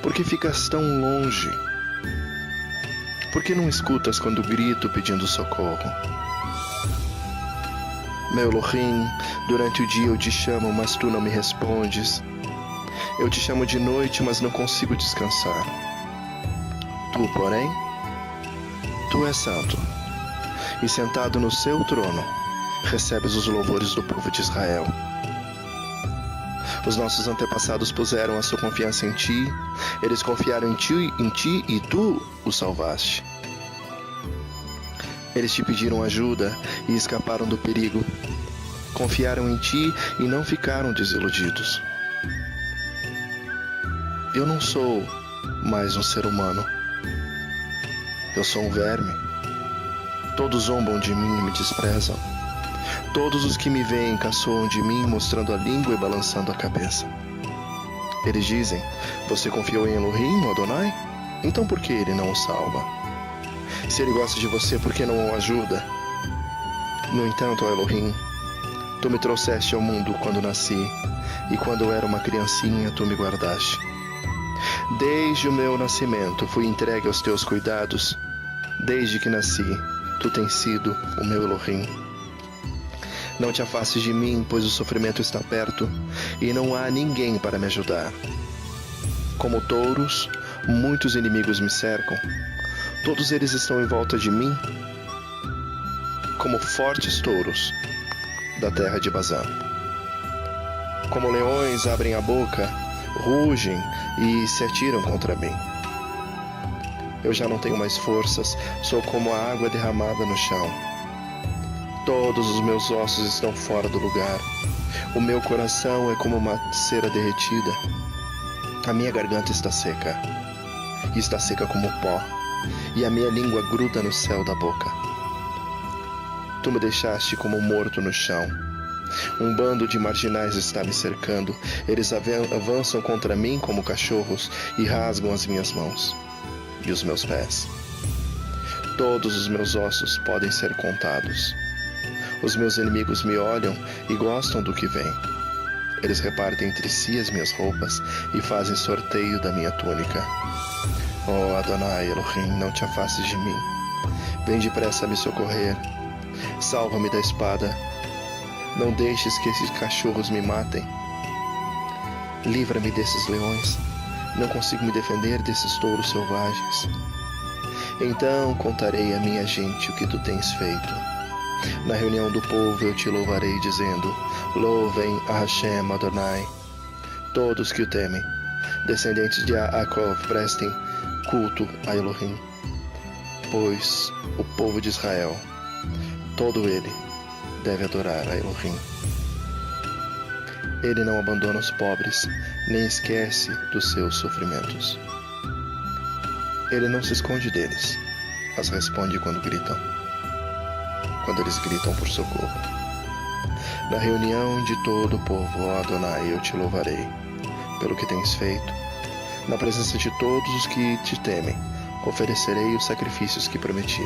Por que ficas tão longe? Por que não escutas quando grito pedindo socorro? Meu Elohim, durante o dia eu te chamo, mas tu não me respondes. Eu te chamo de noite, mas não consigo descansar. Tu, porém, tu és santo, e sentado no seu trono, recebes os louvores do povo de Israel. Os nossos antepassados puseram a sua confiança em ti, eles confiaram em ti e tu os salvaste. Eles te pediram ajuda e escaparam do perigo. Confiaram em ti e não ficaram desiludidos. Eu não sou mais um ser humano. Eu sou um verme. Todos zombam de mim e me desprezam. Todos os que me veem caçoam de mim, mostrando a língua e balançando a cabeça. Eles dizem, você confiou em Elohim, Adonai? Então por que ele não o salva? Se ele gosta de você, por que não o ajuda? No entanto, ó Elohim, tu me trouxeste ao mundo quando nasci, e quando eu era uma criancinha, tu me guardaste. Desde o meu nascimento fui entregue aos teus cuidados. Desde que nasci, tu tens sido o meu Elohim. Não te afastes de mim, pois o sofrimento está perto, e não há ninguém para me ajudar. Como touros, muitos inimigos me cercam. Todos eles estão em volta de mim, como fortes touros da terra de Bazã. Como leões abrem a boca, rugem e se atiram contra mim. Eu já não tenho mais forças, sou como a água derramada no chão. Todos os meus ossos estão fora do lugar. O meu coração é como uma cera derretida. A minha garganta está seca, e está seca como pó, e a minha língua gruda no céu da boca. Tu me deixaste como morto no chão. Um bando de marginais está me cercando. Eles avançam contra mim como cachorros e rasgam as minhas mãos e os meus pés. Todos os meus ossos podem ser contados. Os meus inimigos me olham e gostam do que vem. Eles repartem entre si as minhas roupas e fazem sorteio da minha túnica. Oh Adonai Elohim, não te afastes de mim. Vem depressa me socorrer. Salva-me da espada. Não deixes que esses cachorros me matem. Livra-me desses leões. Não consigo me defender desses touros selvagens. Então contarei à minha gente o que tu tens feito. Na reunião do povo eu te louvarei, dizendo: louvem a Hashem Adonai. Todos que o temem, descendentes de Yaakov, prestem culto a Elohim. Pois o povo de Israel, todo ele, deve adorar a Elohim. Ele não abandona os pobres, nem esquece dos seus sofrimentos. Ele não se esconde deles, mas responde quando gritam. Quando eles gritam por socorro. Na reunião de todo o povo, ó Adonai, eu te louvarei pelo que tens feito. Na presença de todos os que te temem, oferecerei os sacrifícios que prometi.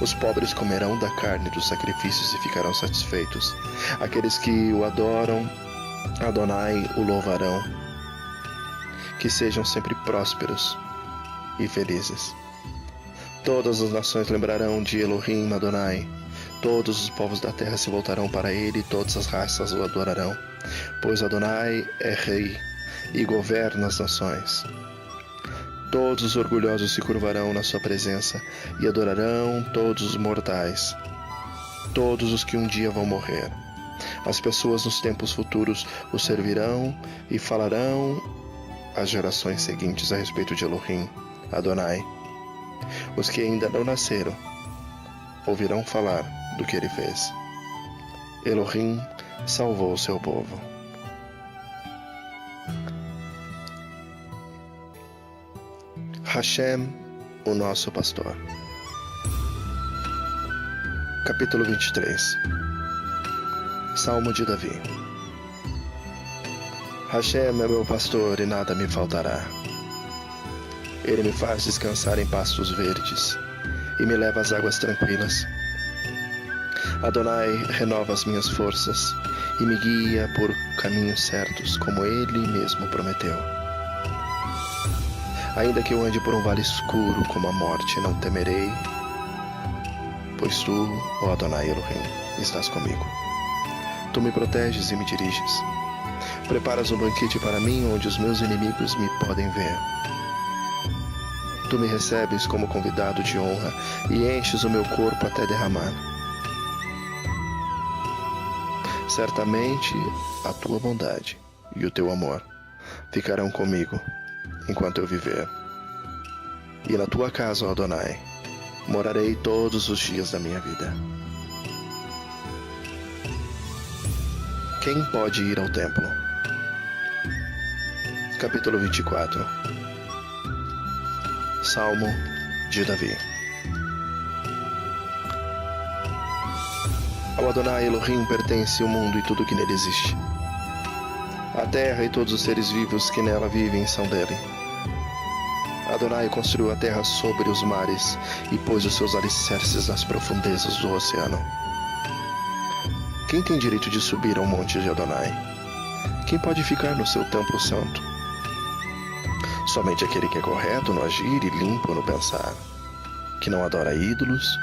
Os pobres comerão da carne dos sacrifícios e ficarão satisfeitos. Aqueles que o adoram, Adonai, o louvarão. Que sejam sempre prósperos e felizes. Todas as nações lembrarão de Elohim Adonai. Todos os povos da terra se voltarão para ele e todas as raças o adorarão. Pois Adonai é rei e governa as nações. Todos os orgulhosos se curvarão na sua presença e adorarão todos os mortais, todos os que um dia vão morrer. As pessoas nos tempos futuros o servirão e falarão às gerações seguintes a respeito de Elohim Adonai. Os que ainda não nasceram ouvirão falar do que ele fez. Elohim salvou o seu povo. Hashem, o nosso pastor. Capítulo 23. Salmo de Davi. Hashem é meu pastor e nada me faltará. Ele me faz descansar em pastos verdes e me leva às águas tranquilas. Adonai renova as minhas forças e me guia por caminhos certos, como ele mesmo prometeu. Ainda que eu ande por um vale escuro como a morte, não temerei, pois tu, ó Adonai Elohim, estás comigo. Tu me proteges e me diriges. Preparas um banquete para mim onde os meus inimigos me podem ver. Tu me recebes como convidado de honra e enches o meu corpo até derramar. Certamente a tua bondade e o teu amor ficarão comigo enquanto eu viver. E na tua casa, ó Adonai, morarei todos os dias da minha vida. Quem pode ir ao templo? Capítulo 24. Salmo de Davi. Ao Adonai Elohim pertence o mundo e tudo que nele existe. A terra e todos os seres vivos que nela vivem são dele. Adonai construiu a terra sobre os mares e pôs os seus alicerces nas profundezas do oceano. Quem tem direito de subir ao monte de Adonai? Quem pode ficar no seu templo santo? Somente aquele que é correto no agir e limpo no pensar, que não adora ídolos,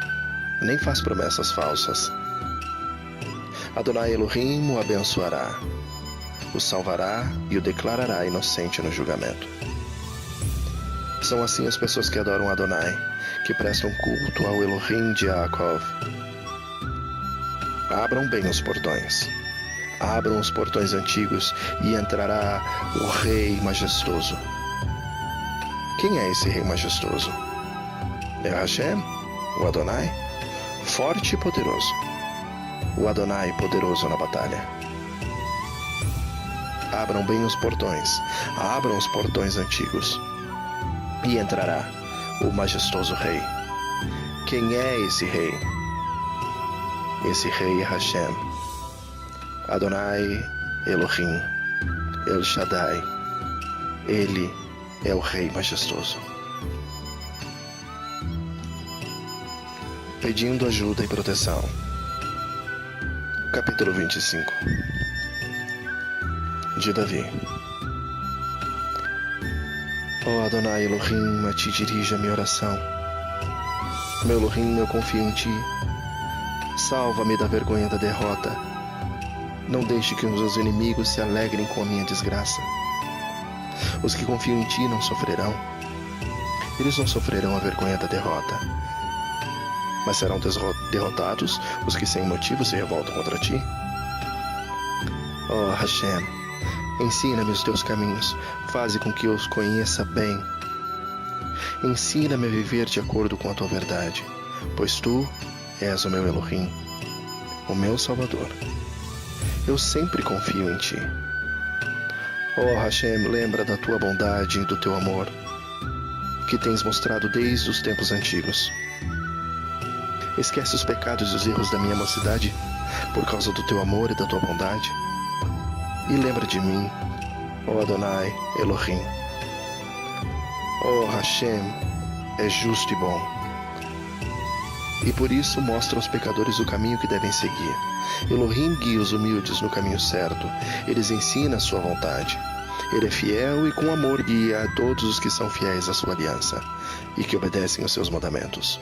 nem faz promessas falsas. Adonai Elohim o abençoará, o salvará e o declarará inocente no julgamento. São assim as pessoas que adoram Adonai, que prestam culto ao Elohim de Yaakov. Abram bem os portões. Abram os portões antigos e entrará o Rei majestoso. Quem é esse Rei majestoso? É Hashem, o Adonai, forte e poderoso. O Adonai poderoso na batalha. Abram bem os portões, abram os portões antigos, e entrará o majestoso Rei. Quem é esse Rei? Esse Rei é Hashem, Adonai Elohim, El Shaddai. Ele é o Rei majestoso. Pedindo ajuda e proteção. Capítulo 25. De Davi. Ó Adonai Elohim, a ti dirige a minha oração. Meu Elohim, eu confio em ti. Salva-me da vergonha da derrota. Não deixe que os meus inimigos se alegrem com a minha desgraça. Os que confiam em ti não sofrerão. Eles não sofrerão a vergonha da derrota. Mas serão derrotados os que sem motivo se revoltam contra ti. Ó Hashem, ensina-me os teus caminhos, faze com que eu os conheça bem. Ensina-me a viver de acordo com a tua verdade, pois tu és o meu Elohim, o meu Salvador. Eu sempre confio em ti. Ó Hashem, lembra da tua bondade e do teu amor, que tens mostrado desde os tempos antigos. Esquece os pecados e os erros da minha mocidade, por causa do teu amor e da tua bondade. E lembra de mim, ó Adonai Elohim. Ó Hashem, é justo e bom. E por isso mostra aos pecadores o caminho que devem seguir. Elohim guia os humildes no caminho certo. Eles ensina a sua vontade. Ele é fiel e com amor guia a todos os que são fiéis à sua aliança e que obedecem aos seus mandamentos.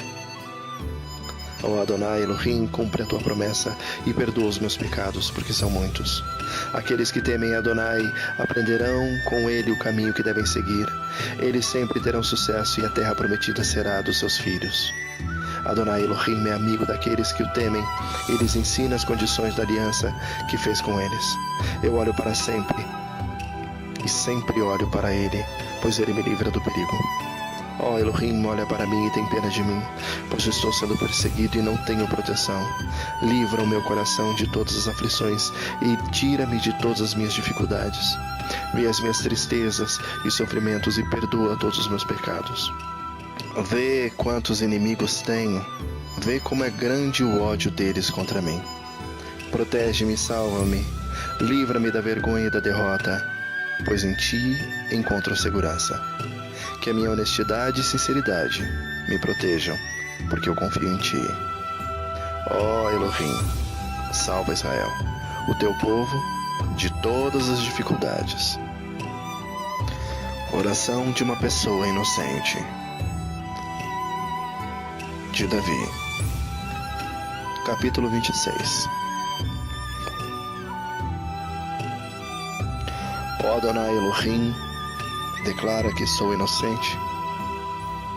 Ó Adonai Elohim, cumpre a tua promessa e perdoa os meus pecados, porque são muitos. Aqueles que temem Adonai aprenderão com ele o caminho que devem seguir. Eles sempre terão sucesso e a terra prometida será dos seus filhos. Adonai Elohim é amigo daqueles que o temem. Eles ensina as condições da aliança que fez com eles. Eu olho para sempre e sempre olho para ele, pois ele me livra do perigo. Ó Elohim, olha para mim e tem pena de mim, pois estou sendo perseguido e não tenho proteção. Livra o meu coração de todas as aflições e tira-me de todas as minhas dificuldades. Vê as minhas tristezas e sofrimentos e perdoa todos os meus pecados. Vê quantos inimigos tenho, vê como é grande o ódio deles contra mim. Protege-me e salva-me, livra-me da vergonha e da derrota, pois em ti encontro segurança. Que a minha honestidade e sinceridade me protejam, porque eu confio em ti. Ó Elohim, salva Israel, o teu povo, de todas as dificuldades. Oração de uma pessoa inocente. De Davi. Capítulo 26. Ó Adonai Elohim, declara que sou inocente,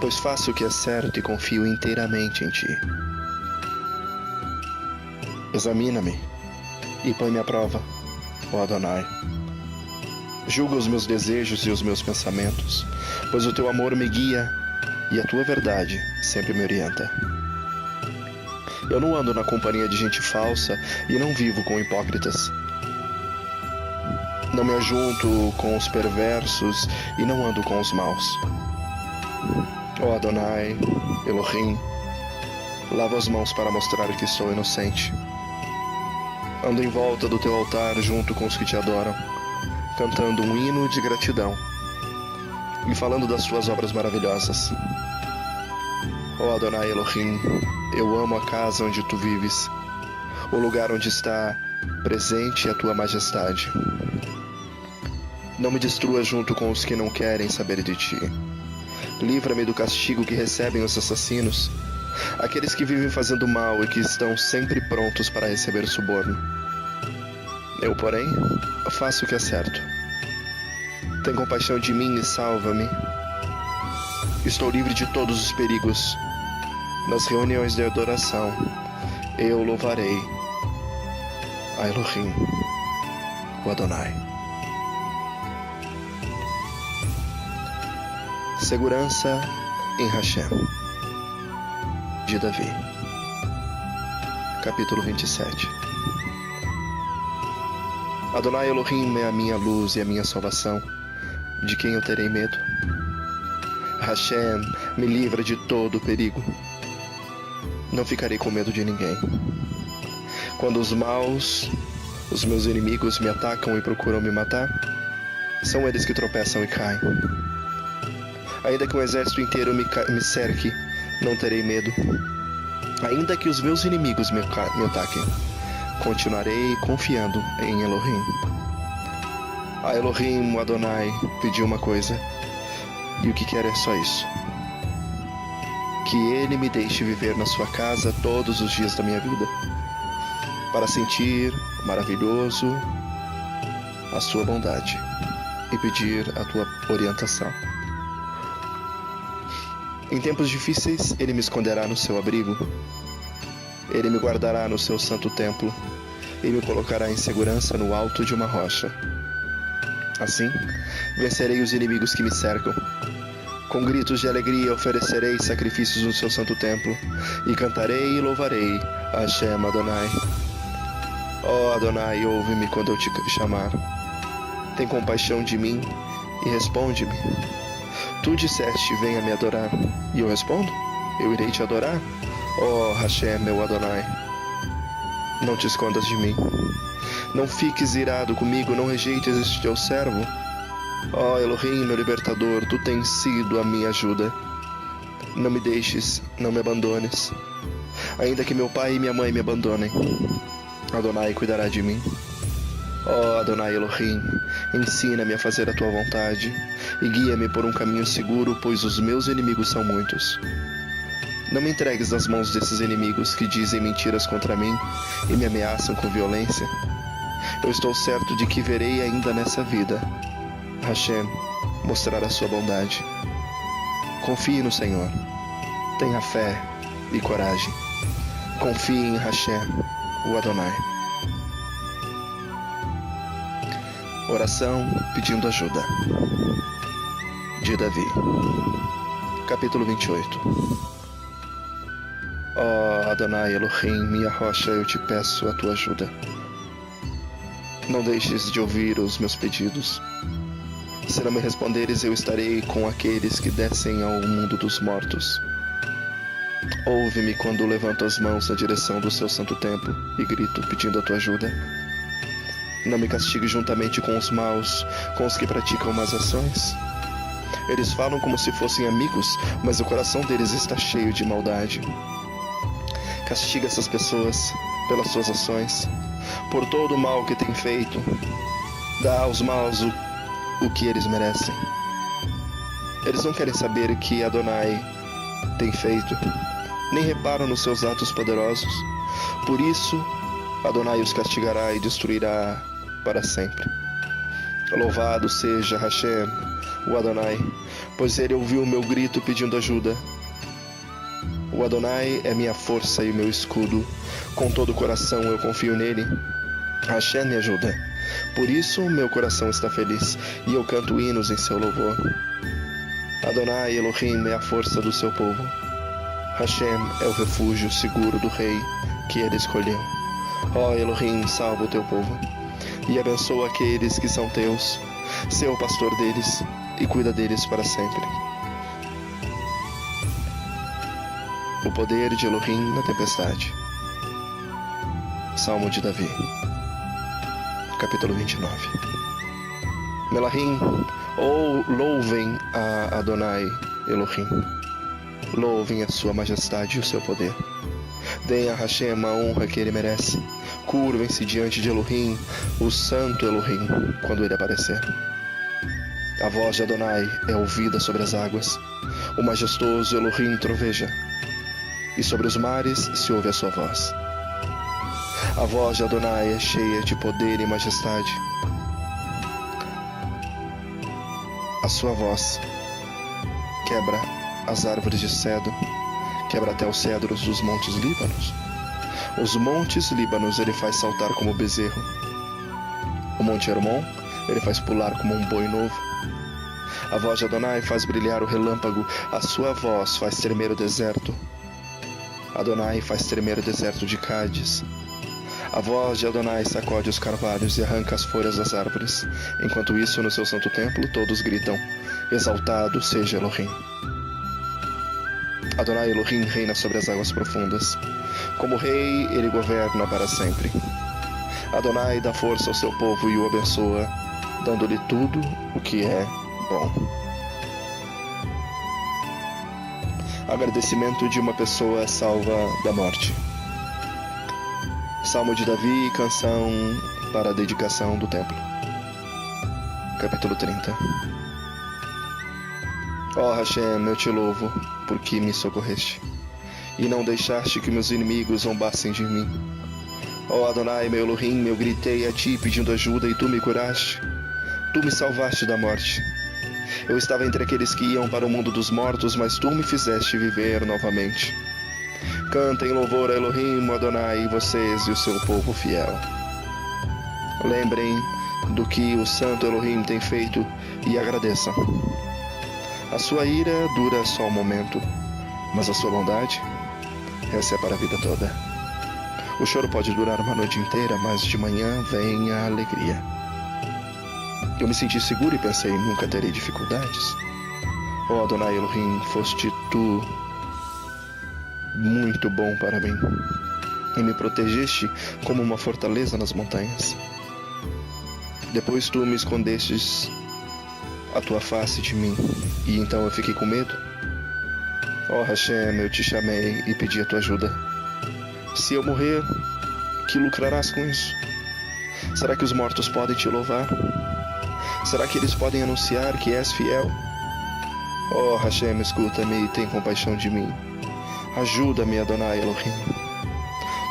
pois faço o que é certo e confio inteiramente em ti. Examina-me e põe-me à prova, ó Adonai. Julga os meus desejos e os meus pensamentos, pois o teu amor me guia e a tua verdade sempre me orienta. Eu não ando na companhia de gente falsa e não vivo com hipócritas. Não me ajunto com os perversos e não ando com os maus. Ó Adonai, Elohim, lavo as mãos para mostrar que sou inocente. Ando em volta do teu altar junto com os que te adoram, cantando um hino de gratidão e falando das suas obras maravilhosas. Ó Adonai Elohim, eu amo a casa onde tu vives, o lugar onde está presente a tua majestade. Não me destrua junto com os que não querem saber de ti. Livra-me do castigo que recebem os assassinos, aqueles que vivem fazendo mal e que estão sempre prontos para receber suborno. Eu, porém, faço o que é certo. Tem compaixão de mim e salva-me. Estou livre de todos os perigos. Nas reuniões de adoração, eu louvarei a Elohim. o Adonai. Segurança em Hashem, de Davi. Capítulo 27. Adonai Elohim é a minha luz e a minha salvação. De quem eu terei medo? Hashem me livra de todo perigo. Não ficarei com medo de ninguém. Quando os meus inimigos me atacam e procuram me matar, são eles que tropeçam e caem. Ainda que um exército inteiro me cerque, não terei medo. Ainda que os meus inimigos me ataquem, continuarei confiando em Elohim. A Elohim, o Adonai, pediu uma coisa, e o que quer é só isso: que ele me deixe viver na sua casa todos os dias da minha vida, para sentir maravilhoso a sua bondade e pedir a tua orientação. Em tempos difíceis, ele me esconderá no seu abrigo. Ele me guardará no seu santo templo e me colocará em segurança no alto de uma rocha. Assim, vencerei os inimigos que me cercam. Com gritos de alegria oferecerei sacrifícios no seu santo templo e cantarei e louvarei a Hashem Adonai. Ó Adonai, ouve-me quando eu te chamar. Tem compaixão de mim e responde-me. Tu disseste, venha me adorar, e eu respondo, eu irei te adorar. Ó Hashem, meu Adonai, não te escondas de mim. Não fiques irado comigo, não rejeites este teu servo. Ó Elohim, meu libertador, tu tens sido a minha ajuda. Não me deixes, não me abandones. Ainda que meu pai e minha mãe me abandonem, Adonai cuidará de mim. Ó Adonai Elohim, ensina-me a fazer a tua vontade e guia-me por um caminho seguro, pois os meus inimigos são muitos. Não me entregues nas mãos desses inimigos que dizem mentiras contra mim e me ameaçam com violência. Eu estou certo de que verei ainda nessa vida Hashem mostrar a sua bondade. Confie no Senhor, tenha fé e coragem. Confie em Hashem, o Adonai. Oração pedindo ajuda, de Davi. Capítulo 28. Ó Adonai Elohim, minha rocha, eu te peço a tua ajuda. Não deixes de ouvir os meus pedidos. Se não me responderes, eu estarei com aqueles que descem ao mundo dos mortos. Ouve-me quando levanto as mãos na direção do seu santo templo e grito pedindo a tua ajuda. Não me castigue juntamente com os maus, com os que praticam más ações. Eles falam como se fossem amigos, mas o coração deles está cheio de maldade. Castiga essas pessoas pelas suas ações, por todo o mal que têm feito. Dá aos maus o que eles merecem. Eles não querem saber o que Adonai tem feito, nem reparam nos seus atos poderosos. Por isso, Adonai os castigará e destruirá para sempre. Louvado seja Hashem, o Adonai, pois ele ouviu o meu grito pedindo ajuda. O Adonai é minha força e meu escudo. Com todo o coração eu confio nele. Hashem me ajuda. Por isso meu coração está feliz e eu canto hinos em seu louvor. Adonai Elohim é a força do seu povo. Hashem é o refúgio seguro do rei que ele escolheu. Ó Elohim, salva o teu povo e abençoa aqueles que são teus. Sê o pastor deles e cuida deles para sempre. O poder de Elohim na tempestade. Salmo de Davi. Capítulo 29. Melahim, louvem a Adonai Elohim. Louvem a sua majestade e o seu poder. Deem a Hashem a honra que ele merece. Curvem-se diante de Elohim, o santo Elohim, quando ele aparecer. A voz de Adonai é ouvida sobre as águas. O majestoso Elohim troveja, e sobre os mares se ouve a sua voz. A voz de Adonai é cheia de poder e majestade. A sua voz quebra as árvores de cedro, quebra até os cedros dos montes Líbanos. Os montes Líbanos ele faz saltar como bezerro. O Monte Hermon, ele faz pular como um boi novo. A voz de Adonai faz brilhar o relâmpago, a sua voz faz tremer o deserto. Adonai faz tremer o deserto de Cádiz. A voz de Adonai sacode os carvalhos e arranca as folhas das árvores. Enquanto isso, no seu santo templo, todos gritam: exaltado seja Elohim. Adonai Elohim reina sobre as águas profundas. Como rei, ele governa para sempre. Adonai dá força ao seu povo e o abençoa, dando-lhe tudo o que é bom. Agradecimento de uma pessoa salva da morte. Salmo de Davi, canção para a dedicação do templo. Capítulo 30. Ó Hashem, eu te louvo, porque me socorreste, e não deixaste que meus inimigos zombassem de mim. Ó Adonai, meu Elohim, eu gritei a ti pedindo ajuda, e tu me curaste. Tu me salvaste da morte. Eu estava entre aqueles que iam para o mundo dos mortos, mas tu me fizeste viver novamente. Cantem louvor a Elohim, Adonai, vocês e o seu povo fiel. Lembrem do que o santo Elohim tem feito e agradeçam. A sua ira dura só um momento, mas a sua bondade, essa é para a vida toda. O choro pode durar uma noite inteira, mas de manhã vem a alegria. Eu me senti seguro e pensei, nunca terei dificuldades. Ó Adonai Elohim, foste tu muito bom para mim, e me protegeste como uma fortaleza nas montanhas. Depois tu me escondestes a tua face de mim, e então eu fiquei com medo. Ó Hashem, eu te chamei e pedi a tua ajuda. Se eu morrer, que lucrarás com isso? Será que os mortos podem te louvar? Será que eles podem anunciar que és fiel? Ó Hashem, escuta-me e tem compaixão de mim. Ajuda-me, Adonai Elohim.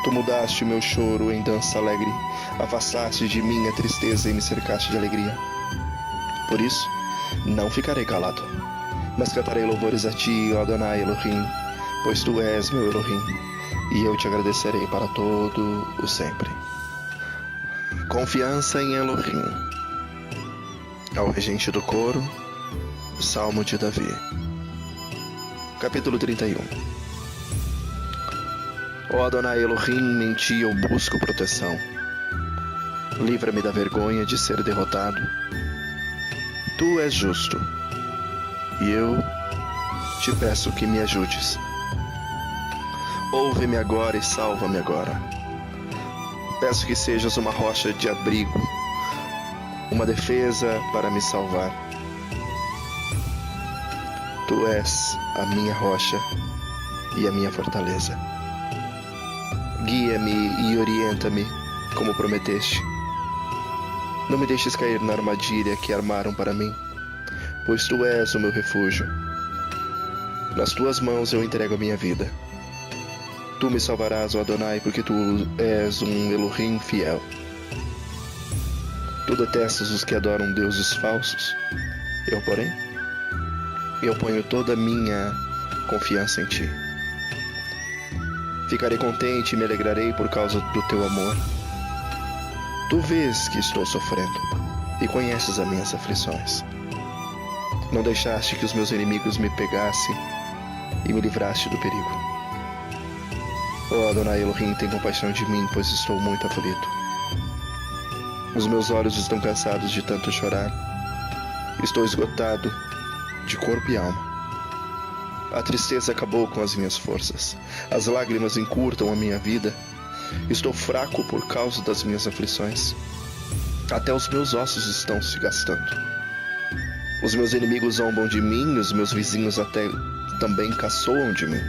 Tu mudaste o meu choro em dança alegre, afastaste de mim a tristeza e me cercaste de alegria. Por isso, não ficarei calado, mas cantarei louvores a ti, ó Adonai Elohim, pois tu és meu Elohim, e eu te agradecerei para todo o sempre. Confiança em Elohim. Ao regente do coro, Salmo de Davi. Capítulo 31. Ó Adonai Elohim, em ti eu busco proteção. Livra-me da vergonha de ser derrotado. Tu és justo, e eu te peço que me ajudes. Ouve-me agora e salva-me agora. Peço que sejas uma rocha de abrigo, uma defesa para me salvar. Tu és a minha rocha e a minha fortaleza. Guia-me e orienta-me, como prometeste. Não me deixes cair na armadilha que armaram para mim, pois tu és o meu refúgio. Nas tuas mãos eu entrego a minha vida. Tu me salvarás, ó Adonai, porque tu és um Elohim fiel. Tu detestas os que adoram deuses falsos. Eu, porém, eu ponho toda a minha confiança em ti. Ficarei contente e me alegrarei por causa do teu amor. Tu vês que estou sofrendo e conheces as minhas aflições. Não deixaste que os meus inimigos me pegassem e me livraste do perigo. Ó Adonai Elohim, tem compaixão de mim, pois estou muito aflito. Os meus olhos estão cansados de tanto chorar. Estou esgotado de corpo e alma. A tristeza acabou com as minhas forças. As lágrimas encurtam a minha vida. Estou fraco por causa das minhas aflições. Até os meus ossos estão se gastando. Os meus inimigos zombam de mim, os meus vizinhos até também caçoam de mim.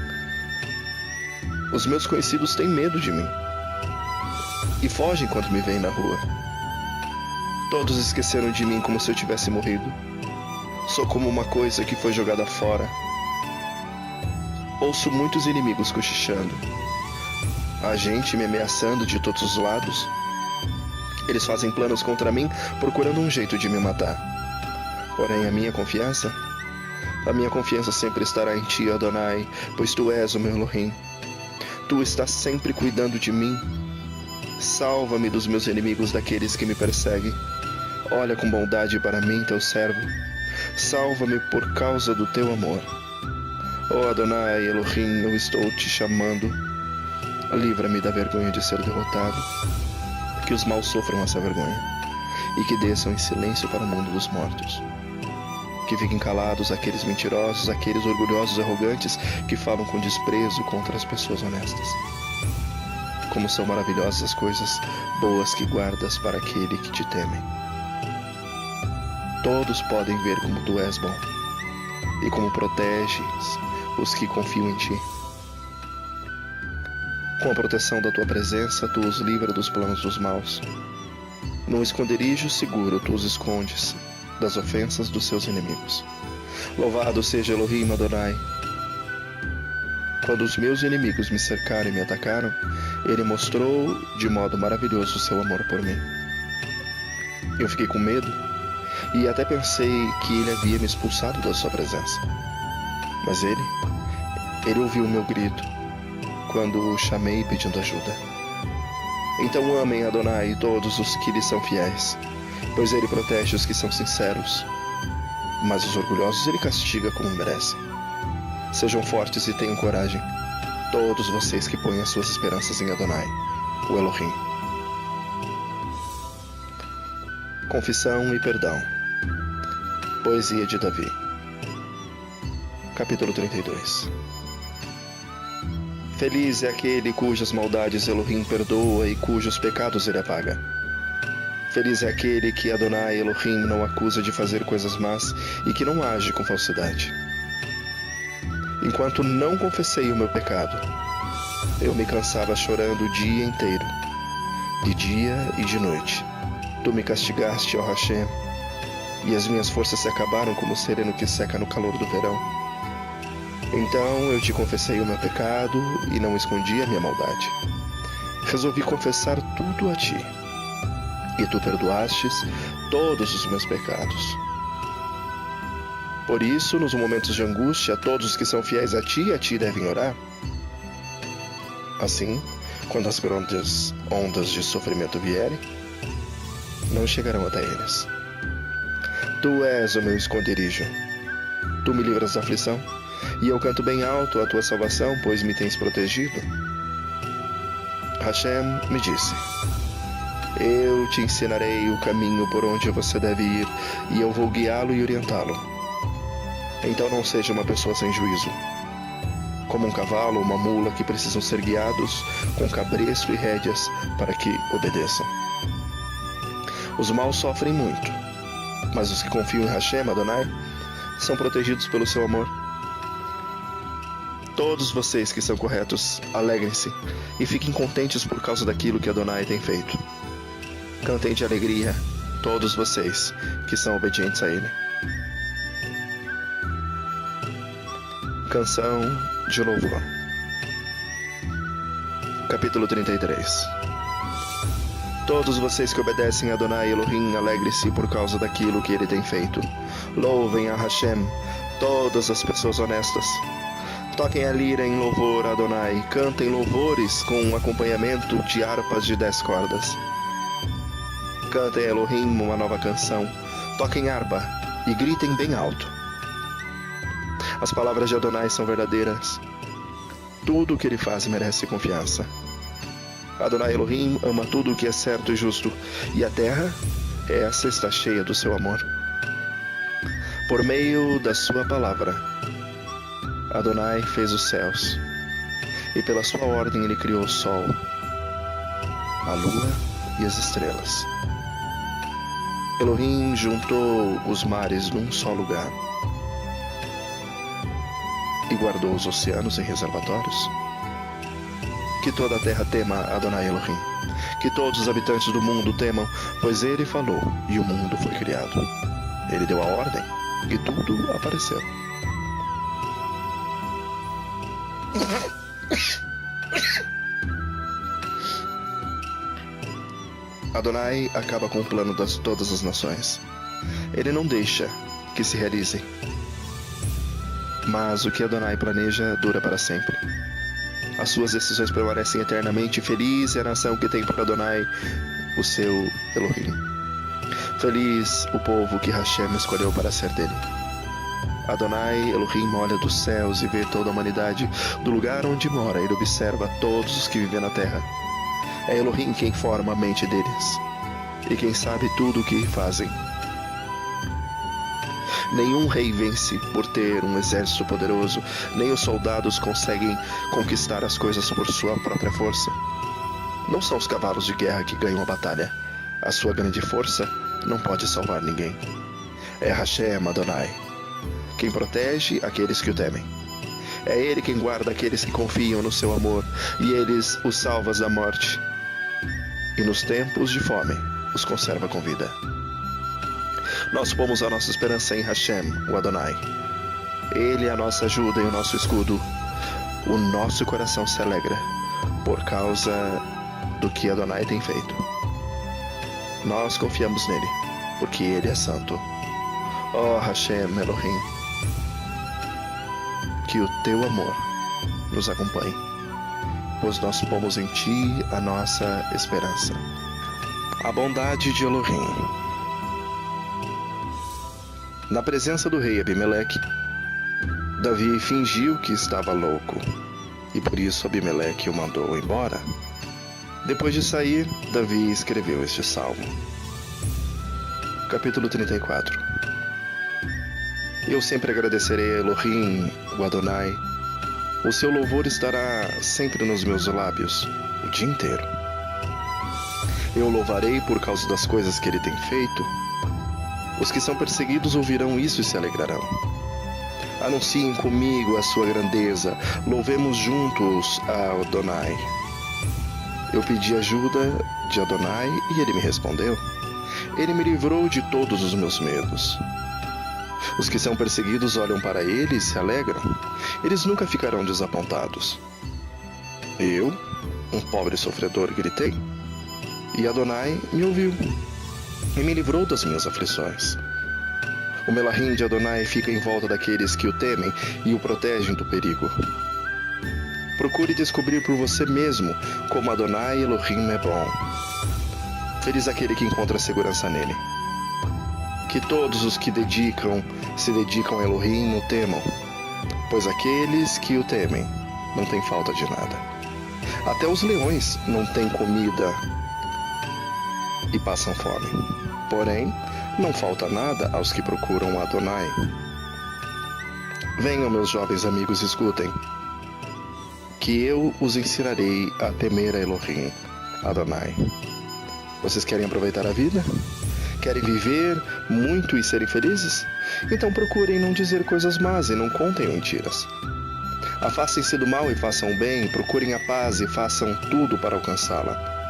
Os meus conhecidos têm medo de mim e fogem quando me veem na rua. Todos esqueceram de mim como se eu tivesse morrido. Sou como uma coisa que foi jogada fora. Ouço muitos inimigos cochichando. Há gente me ameaçando de todos os lados. Eles fazem planos contra mim, procurando um jeito de me matar. Porém, a minha confiança sempre estará em ti, Adonai, pois tu és o meu Elohim. Tu estás sempre cuidando de mim. Salva-me dos meus inimigos, daqueles que me perseguem. Olha com bondade para mim, teu servo. Salva-me por causa do teu amor. Ó Adonai Elohim, eu estou te chamando. Livra-me da vergonha de ser derrotado. Que os maus sofram essa vergonha e que desçam em silêncio para o mundo dos mortos. Que fiquem calados aqueles mentirosos, aqueles orgulhosos e arrogantes que falam com desprezo contra as pessoas honestas. Como são maravilhosas as coisas boas que guardas para aquele que te teme. Todos podem ver como tu és bom e como proteges os que confiam em ti. Com a proteção da tua presença, tu os livra dos planos dos maus. Num esconderijo seguro, tu os escondes das ofensas dos seus inimigos. Louvado seja Elohim Adonai. Quando os meus inimigos me cercaram e me atacaram, ele mostrou de modo maravilhoso o seu amor por mim. Eu fiquei com medo e até pensei que ele havia me expulsado da sua presença. Mas ele ouviu o meu grito quando o chamei pedindo ajuda. Então amem Adonai todos os que lhe são fiéis, pois ele protege os que são sinceros, mas os orgulhosos ele castiga como merecem. Sejam fortes e tenham coragem, todos vocês que põem as suas esperanças em Adonai, o Elohim. Confissão e perdão. Poesia de Davi. Capítulo 32. Feliz é aquele cujas maldades Elohim perdoa e cujos pecados ele apaga. Feliz é aquele que Adonai Elohim não acusa de fazer coisas más e que não age com falsidade. Enquanto não confessei o meu pecado, eu me cansava chorando o dia inteiro, de dia e de noite. Tu me castigaste, ó Hashem, e as minhas forças se acabaram como o sereno que seca no calor do verão. Então eu te confessei o meu pecado e não escondi a minha maldade. Resolvi confessar tudo a ti, e tu perdoastes todos os meus pecados. Por isso, nos momentos de angústia, todos os que são fiéis a ti devem orar. Assim, quando as grandes ondas de sofrimento vierem, não chegarão até eles. Tu és o meu esconderijo. Tu me livras da aflição, e eu canto bem alto a tua salvação, pois me tens protegido. Hashem me disse: eu te ensinarei o caminho por onde você deve ir, e eu vou guiá-lo e orientá-lo. Então não seja uma pessoa sem juízo, como um cavalo ou uma mula que precisam ser guiados com cabresto e rédeas para que obedeçam. Os maus sofrem muito, mas os que confiam em Hashem, Adonai, são protegidos pelo seu amor. Todos vocês que são corretos, alegrem-se e fiquem contentes por causa daquilo que Adonai tem feito. Cantem de alegria, todos vocês que são obedientes a Ele. Canção de louvor. Capítulo 33. Todos vocês que obedecem a Adonai Elohim, alegre-se por causa daquilo que Ele tem feito. Louvem a Hashem, todas as pessoas honestas. Toquem a lira em louvor a Adonai, cantem louvores com um acompanhamento de harpas de 10 cordas. Cantem a Elohim uma nova canção, toquem harpa e gritem bem alto. As palavras de Adonai são verdadeiras. Tudo o que ele faz merece confiança. Adonai Elohim ama tudo o que é certo e justo, e a terra, essa está cheia do seu amor. Por meio da sua palavra, Adonai fez os céus, e pela sua ordem ele criou o sol, a lua e as estrelas. Elohim juntou os mares num só lugar e guardou os oceanos em reservatórios. Que toda a terra tema Adonai Elohim, que todos os habitantes do mundo temam, pois ele falou e o mundo foi criado. Ele deu a ordem e tudo apareceu. Adonai acaba com o plano de todas as nações. Ele não deixa que se realizem. Mas o que Adonai planeja dura para sempre. As suas decisões permanecem eternamente. Feliz é a nação que tem por Adonai o seu Elohim. Feliz o povo que Hashem escolheu para ser dele. Adonai Elohim olha dos céus e vê toda a humanidade do lugar onde mora. Ele observa todos os que vivem na terra. É Elohim quem forma a mente deles e quem sabe tudo o que fazem. Nenhum rei vence por ter um exército poderoso, nem os soldados conseguem conquistar as coisas por sua própria força. Não são os cavalos de guerra que ganham a batalha. A sua grande força não pode salvar ninguém. É Hashem Adonai, quem protege aqueles que o temem. É Ele quem guarda aqueles que confiam no seu amor, e eles os salva da morte. E nos tempos de fome, os conserva com vida. Nós pomos a nossa esperança em Hashem, o Adonai. Ele é a nossa ajuda e o nosso escudo. O nosso coração se alegra por causa do que Adonai tem feito. Nós confiamos nele, porque ele é santo. Oh Hashem Elohim, que o teu amor nos acompanhe, pois nós pomos em ti a nossa esperança. A bondade de Elohim. Na presença do rei Abimeleque, Davi fingiu que estava louco, e por isso Abimeleque o mandou embora. Depois de sair, Davi escreveu este salmo. Capítulo 34. Eu sempre agradecerei a Elohim, o Adonai. O seu louvor estará sempre nos meus lábios, o dia inteiro. Eu o louvarei por causa das coisas que ele tem feito. Os que são perseguidos ouvirão isso e se alegrarão. Anunciem comigo a sua grandeza, louvemos juntos a Adonai. Eu pedi ajuda de Adonai e ele me respondeu. Ele me livrou de todos os meus medos. Os que são perseguidos olham para ele e se alegram. Eles nunca ficarão desapontados. Eu, um pobre sofredor, gritei, e Adonai me ouviu e me livrou das minhas aflições. O Melahim de Adonai fica em volta daqueles que o temem e o protegem do perigo. Procure descobrir por você mesmo como Adonai Elohim é bom. Feliz aquele que encontra segurança nele. Que todos os que se dedicam a Elohim o temam, pois aqueles que o temem não têm falta de nada. Até os leões não têm comida e passam fome. Porém, não falta nada aos que procuram Adonai. Venham, meus jovens amigos, escutem, que eu os ensinarei a temer a Elohim, Adonai. Vocês querem aproveitar a vida? Querem viver muito e serem felizes? Então procurem não dizer coisas más e não contem mentiras. Afastem-se do mal e façam o bem, procurem a paz e façam tudo para alcançá-la.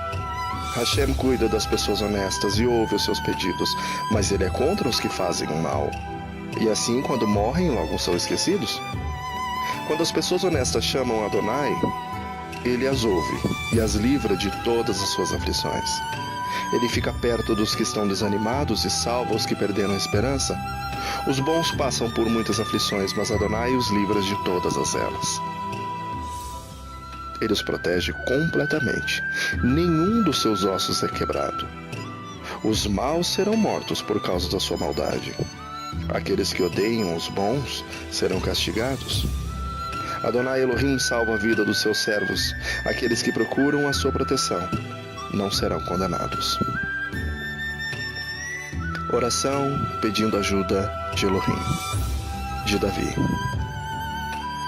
Hashem cuida das pessoas honestas e ouve os seus pedidos, mas ele é contra os que fazem o mal. E assim, quando morrem, logo são esquecidos. Quando as pessoas honestas chamam Adonai, ele as ouve e as livra de todas as suas aflições. Ele fica perto dos que estão desanimados e salva os que perderam a esperança. Os bons passam por muitas aflições, mas Adonai os livra de todas elas. Ele os protege completamente. Nenhum dos seus ossos é quebrado. Os maus serão mortos por causa da sua maldade. Aqueles que odeiam os bons serão castigados. Adonai Elohim salva a vida dos seus servos. Aqueles que procuram a sua proteção não serão condenados. Oração pedindo ajuda de Elohim, de Davi.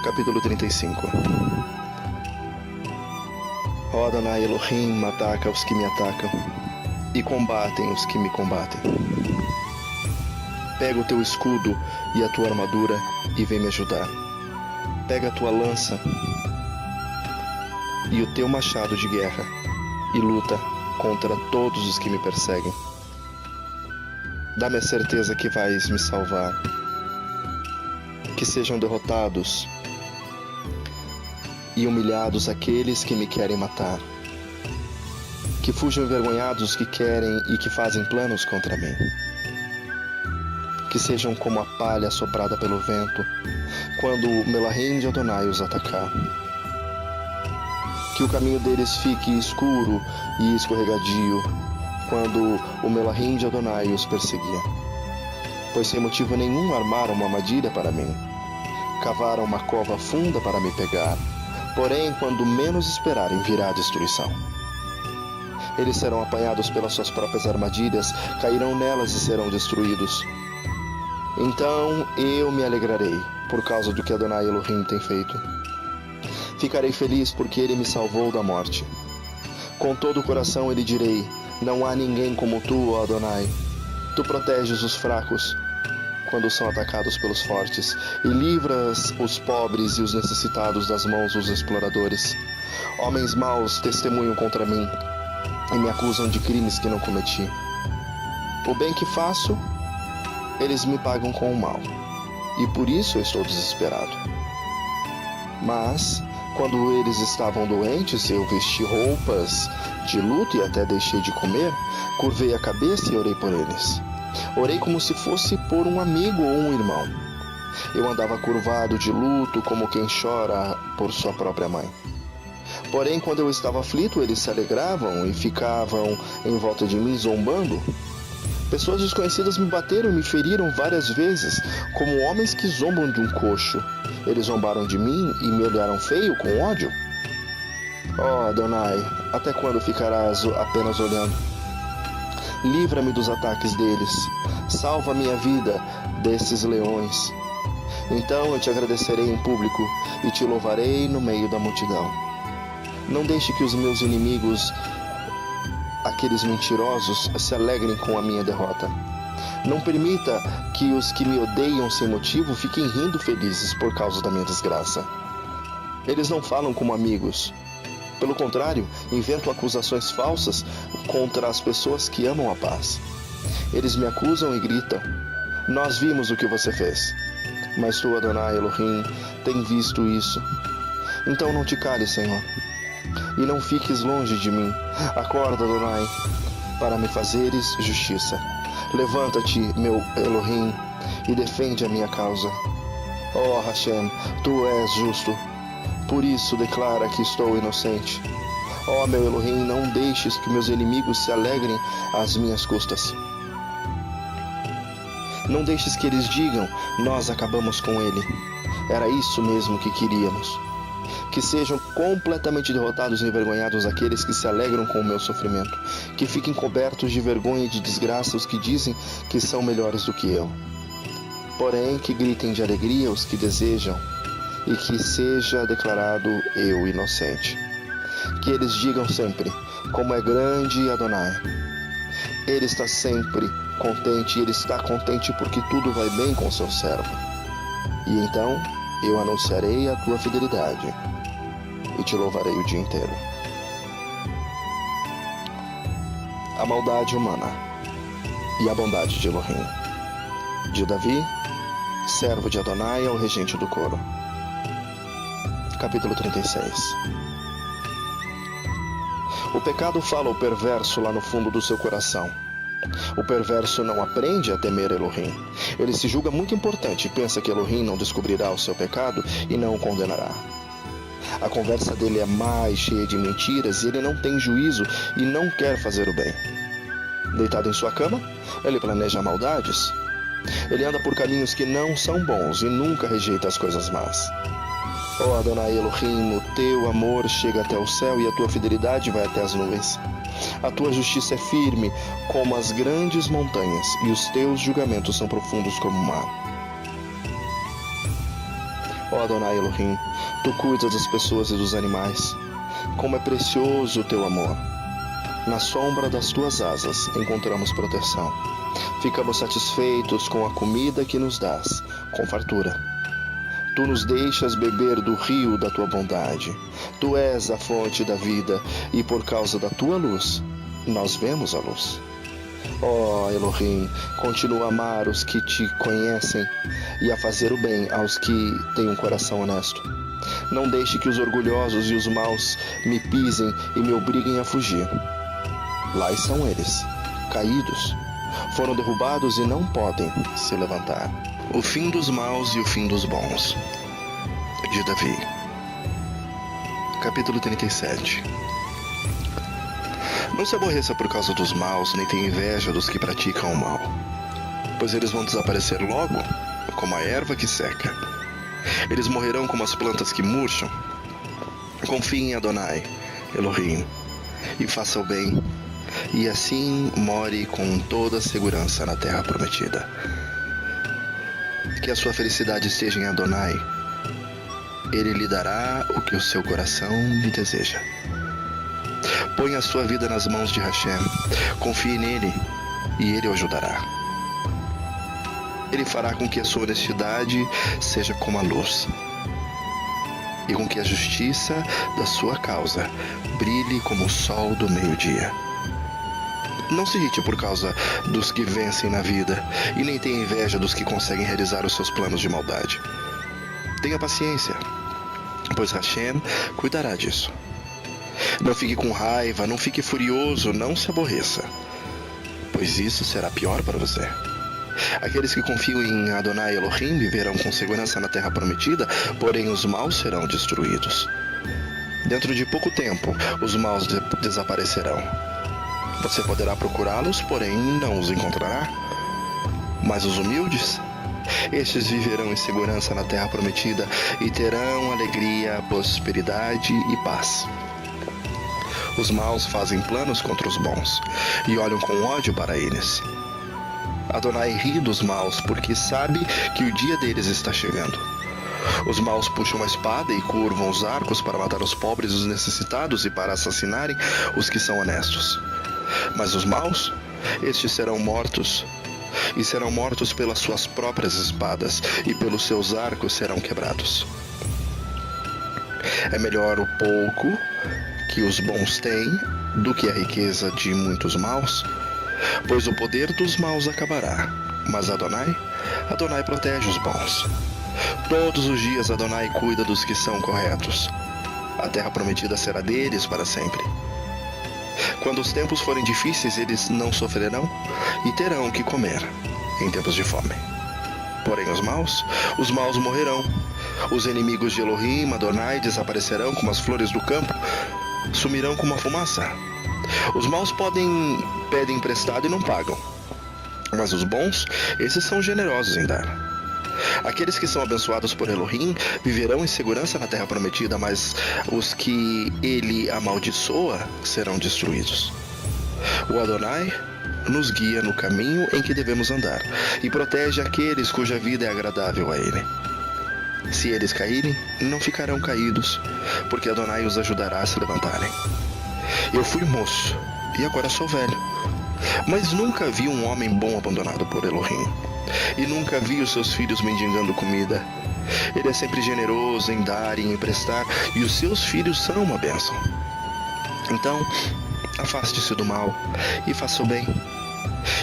Capítulo 35. Ó Adonai Elohim, ataca os que me atacam e combatem os que me combatem. Pega o teu escudo e a tua armadura e vem me ajudar. Pega a tua lança e o teu machado de guerra e luta contra todos os que me perseguem. Dá-me a certeza que vais me salvar. Que sejam derrotados e humilhados aqueles que me querem matar. Que fujam envergonhados os que querem e que fazem planos contra mim. Que sejam como a palha soprada pelo vento, quando o Melahim de Adonai os atacar. Que o caminho deles fique escuro e escorregadio, quando o Melahim de Adonai os perseguia. Pois sem motivo nenhum armaram uma armadilha para mim. Cavaram uma cova funda para me pegar. Porém, quando menos esperarem, virá a destruição. Eles serão apanhados pelas suas próprias armadilhas, cairão nelas e serão destruídos. Então eu me alegrarei, por causa do que Adonai Elohim tem feito. Ficarei feliz porque ele me salvou da morte. Com todo o coração lhe direi, não há ninguém como tu, ó Adonai. Tu proteges os fracos quando são atacados pelos fortes, e livras os pobres e os necessitados das mãos dos exploradores. Homens maus testemunham contra mim e me acusam de crimes que não cometi. O bem que faço, eles me pagam com o mal, e por isso eu estou desesperado. Mas, quando eles estavam doentes, eu vesti roupas de luto e até deixei de comer, curvei a cabeça e orei por eles. Orei como se fosse por um amigo ou um irmão. Eu andava curvado de luto, como quem chora por sua própria mãe. Porém, quando eu estava aflito, eles se alegravam e ficavam em volta de mim zombando. Pessoas desconhecidas me bateram e me feriram várias vezes, como homens que zombam de um coxo. Eles zombaram de mim e me olharam feio com ódio. Ó Adonai, até quando ficarás apenas olhando? Livra-me dos ataques deles. Salva minha vida desses leões. Então eu te agradecerei em público e te louvarei no meio da multidão. Não deixe que os meus inimigos, aqueles mentirosos, se alegrem com a minha derrota. Não permita que os que me odeiam sem motivo fiquem rindo felizes por causa da minha desgraça. Eles não falam como amigos. Pelo contrário, inventam acusações falsas contra as pessoas que amam a paz. Eles me acusam e gritam, nós vimos o que você fez. Mas tu, Adonai Elohim, tem visto isso. Então não te cales, Senhor, e não fiques longe de mim. Acorda, Adonai, para me fazeres justiça. Levanta-te, meu Elohim, e defende a minha causa. Ó Hashem, tu és justo. Por isso declara que estou inocente. Ó meu Elohim, não deixes que meus inimigos se alegrem às minhas custas. Não deixes que eles digam, nós acabamos com ele. Era isso mesmo que queríamos. Que sejam completamente derrotados e envergonhados aqueles que se alegram com o meu sofrimento. Que fiquem cobertos de vergonha e de desgraça os que dizem que são melhores do que eu. Porém, que gritem de alegria os que desejam, e que seja declarado eu inocente. Que eles digam sempre, como é grande Adonai. Ele está sempre contente, e ele está contente porque tudo vai bem com seu servo. E então eu anunciarei a tua fidelidade e te louvarei o dia inteiro. A maldade humana e a bondade de Elohim. De Davi, servo de Adonai, ao regente do coro. Capítulo 36. O pecado fala ao perverso lá no fundo do seu coração. O perverso não aprende a temer Elohim. Ele se julga muito importante e pensa que Elohim não descobrirá o seu pecado e não o condenará. A conversa dele é má e cheia de mentiras e ele não tem juízo e não quer fazer o bem. Deitado em sua cama, ele planeja maldades. Ele anda por caminhos que não são bons e nunca rejeita as coisas más. Ó Adonai Elohim, o teu amor chega até o céu e a tua fidelidade vai até as nuvens. A tua justiça é firme como as grandes montanhas e os teus julgamentos são profundos como o mar. Ó Adonai Elohim, tu cuidas das pessoas e dos animais. Como é precioso o teu amor. Na sombra das tuas asas encontramos proteção. Ficamos satisfeitos com a comida que nos dás, com fartura. Tu nos deixas beber do rio da tua bondade. Tu és a fonte da vida, e por causa da tua luz, nós vemos a luz. Ó Elohim, continua a amar os que te conhecem e a fazer o bem aos que têm um coração honesto. Não deixe que os orgulhosos e os maus me pisem e me obriguem a fugir. Lá estão eles, caídos. Foram derrubados e não podem se levantar. O fim dos maus e o fim dos bons. De Davi. Capítulo 37. Não se aborreça por causa dos maus, nem tenha inveja dos que praticam o mal, pois eles vão desaparecer logo, como a erva que seca. Eles morrerão como as plantas que murcham. Confie em Adonai, Elohim, e faça o bem, e assim more com toda segurança na terra prometida. Que a sua felicidade esteja em Adonai. Ele lhe dará o que o seu coração lhe deseja. Ponha a sua vida nas mãos de Hashem, confie nele e ele o ajudará. Ele fará com que a sua honestidade seja como a luz, e com que a justiça da sua causa brilhe como o sol do meio-dia. Não se irrite por causa dos que vencem na vida, e nem tenha inveja dos que conseguem realizar os seus planos de maldade. Tenha paciência, pois Hashem cuidará disso. Não fique com raiva, não fique furioso, não se aborreça, pois isso será pior para você. Aqueles que confiam em Adonai Elohim viverão com segurança na terra prometida, porém os maus serão destruídos. Dentro de pouco tempo, os maus desaparecerão. Você poderá procurá-los, porém não os encontrará. Mas os humildes, estes viverão em segurança na terra prometida e terão alegria, prosperidade e paz. Os maus fazem planos contra os bons e olham com ódio para eles. Adonai ri dos maus porque sabe que o dia deles está chegando. Os maus puxam a espada e curvam os arcos para matar os pobres e os necessitados e para assassinarem os que são honestos. Mas os maus, estes serão mortos, e serão mortos pelas suas próprias espadas, e pelos seus arcos serão quebrados. É melhor o pouco que os bons têm do que a riqueza de muitos maus, pois o poder dos maus acabará, mas Adonai protege os bons. Todos os dias Adonai cuida dos que são corretos. A terra prometida será deles para sempre. Quando os tempos forem difíceis, eles não sofrerão e terão o que comer em tempos de fome. Porém os maus morrerão. Os inimigos de Elohim, Adonai, desaparecerão como as flores do campo, sumirão como a fumaça. Os maus pedem emprestado e não pagam, mas os bons, esses são generosos em dar. Aqueles que são abençoados por Elohim viverão em segurança na terra prometida, mas os que ele amaldiçoa serão destruídos. O Adonai nos guia no caminho em que devemos andar e protege aqueles cuja vida é agradável a ele. Se eles caírem, não ficarão caídos, porque Adonai os ajudará a se levantarem. Eu fui moço e agora sou velho, mas nunca vi um homem bom abandonado por Elohim, e nunca vi os seus filhos mendigando comida. Ele é sempre generoso em dar e em emprestar, e os seus filhos são uma bênção. Então, afaste-se do mal e faça o bem,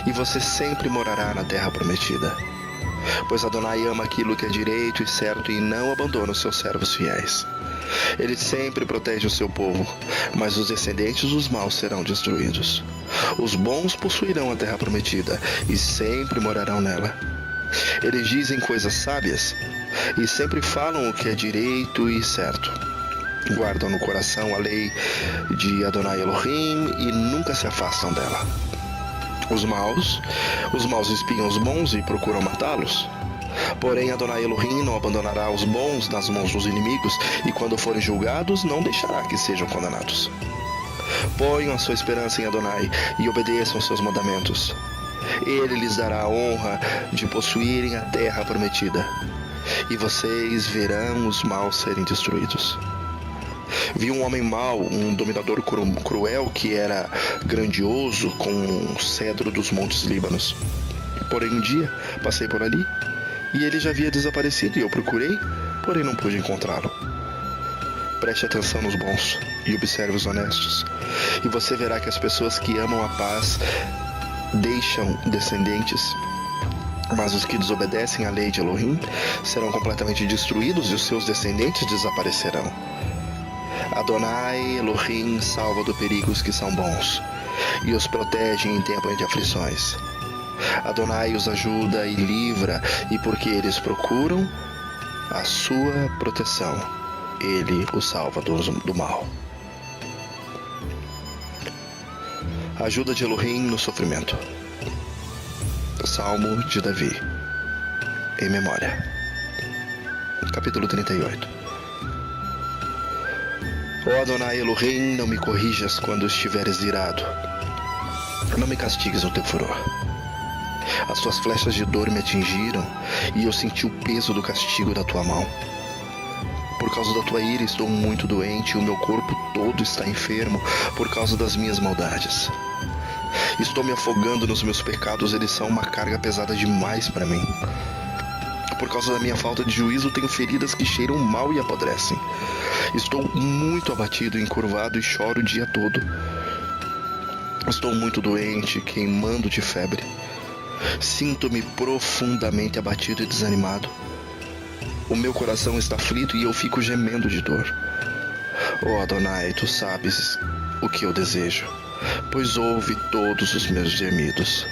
e você sempre morará na terra prometida. Pois Adonai ama aquilo que é direito e certo e não abandona os seus servos fiéis. Ele sempre protege o seu povo, mas os descendentes dos maus serão destruídos. Os bons possuirão a terra prometida e sempre morarão nela. Eles dizem coisas sábias e sempre falam o que é direito e certo. Guardam no coração a lei de Adonai Elohim e nunca se afastam dela. Os maus espiam os bons e procuram matá-los. Porém, Adonai Elohim não abandonará os bons nas mãos dos inimigos, e quando forem julgados, não deixará que sejam condenados. Ponham a sua esperança em Adonai e obedeçam seus mandamentos. Ele lhes dará a honra de possuírem a terra prometida, e vocês verão os maus serem destruídos. Vi um homem mau, um dominador cruel que era grandioso com o cedro dos montes Líbanos. Porém um dia passei por ali e ele já havia desaparecido e eu procurei, porém não pude encontrá-lo. Preste atenção nos bons e observe os honestos, e você verá que as pessoas que amam a paz deixam descendentes, mas os que desobedecem à lei de Elohim serão completamente destruídos e os seus descendentes desaparecerão. Adonai Elohim salva do perigo os que são bons e os protege em tempo de aflições. Adonai os ajuda e livra, e porque eles procuram a sua proteção, ele os salva do mal. Ajuda de Elohim no sofrimento. Salmo de Davi. Em memória. Capítulo 38. Ó Adonai Elohim, não me corrijas quando estiveres irado. Não me castigues no teu furor. As tuas flechas de dor me atingiram, e eu senti o peso do castigo da tua mão. Por causa da tua ira estou muito doente, e o meu corpo todo está enfermo por causa das minhas maldades. Estou me afogando nos meus pecados, eles são uma carga pesada demais para mim. Por causa da minha falta de juízo, tenho feridas que cheiram mal e apodrecem. Estou muito abatido, encurvado e choro o dia todo. Estou muito doente, queimando de febre. Sinto-me profundamente abatido e desanimado. O meu coração está aflito e eu fico gemendo de dor. Ó Adonai, tu sabes o que eu desejo, pois ouve todos os meus gemidos.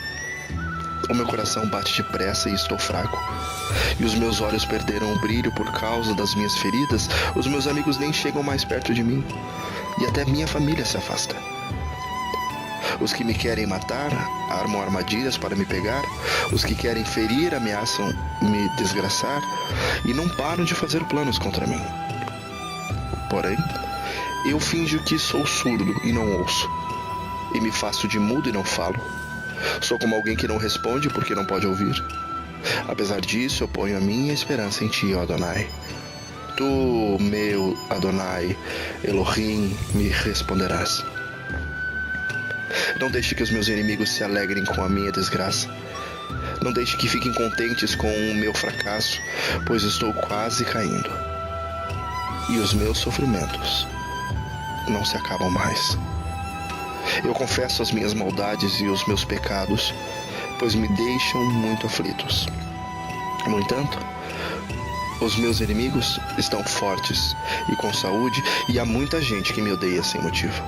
O meu coração bate depressa e estou fraco, e os meus olhos perderam o brilho por causa das minhas feridas. Os meus amigos nem chegam mais perto de mim, e até minha família se afasta. Os que me querem matar armam armadilhas para me pegar. Os que querem ferir ameaçam me desgraçar e não param de fazer planos contra mim. Porém, eu finjo que sou surdo e não ouço, e me faço de mudo e não falo. Sou como alguém que não responde porque não pode ouvir. Apesar disso, eu ponho a minha esperança em ti, ó Adonai. Tu, meu Adonai, Elohim, me responderás. Não deixe que os meus inimigos se alegrem com a minha desgraça. Não deixe que fiquem contentes com o meu fracasso, pois estou quase caindo. E os meus sofrimentos não se acabam mais. Eu confesso as minhas maldades e os meus pecados, pois me deixam muito aflitos. No entanto, os meus inimigos estão fortes e com saúde, e há muita gente que me odeia sem motivo.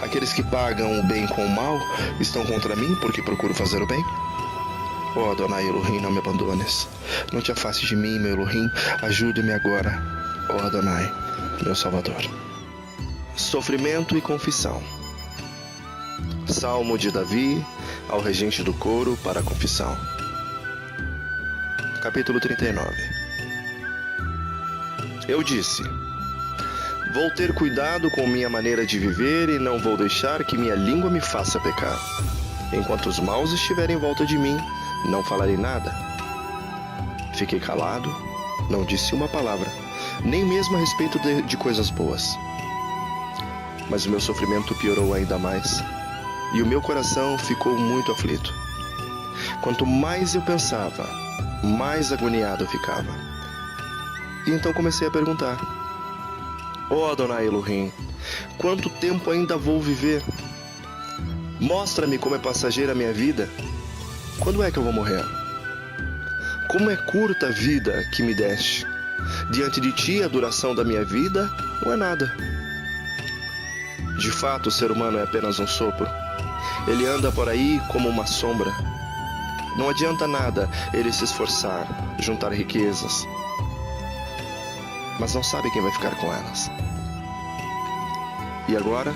Aqueles que pagam o bem com o mal estão contra mim porque procuro fazer o bem. Ó Adonai Elohim, não me abandones. Não te afastes de mim, meu Elohim. Ajude-me agora, ó Adonai, meu Salvador. Sofrimento e confissão. Salmo de Davi ao regente do coro para a confissão. Capítulo 39. Eu disse: vou ter cuidado com minha maneira de viver e não vou deixar que minha língua me faça pecar. Enquanto os maus estiverem em volta de mim, não falarei nada. Fiquei calado, não disse uma palavra, nem mesmo a respeito de coisas boas. Mas o meu sofrimento piorou ainda mais, e o meu coração ficou muito aflito. Quanto mais eu pensava, mais agoniado eu ficava. E então comecei a perguntar: ó Adonai Elohim, quanto tempo ainda vou viver? Mostra-me como é passageira a minha vida. Quando é que eu vou morrer? Como é curta a vida que me deste. Diante de ti, a duração da minha vida não é nada. De fato, o ser humano é apenas um sopro. Ele anda por aí como uma sombra. Não adianta nada ele se esforçar, juntar riquezas, mas não sabe quem vai ficar com elas. E agora,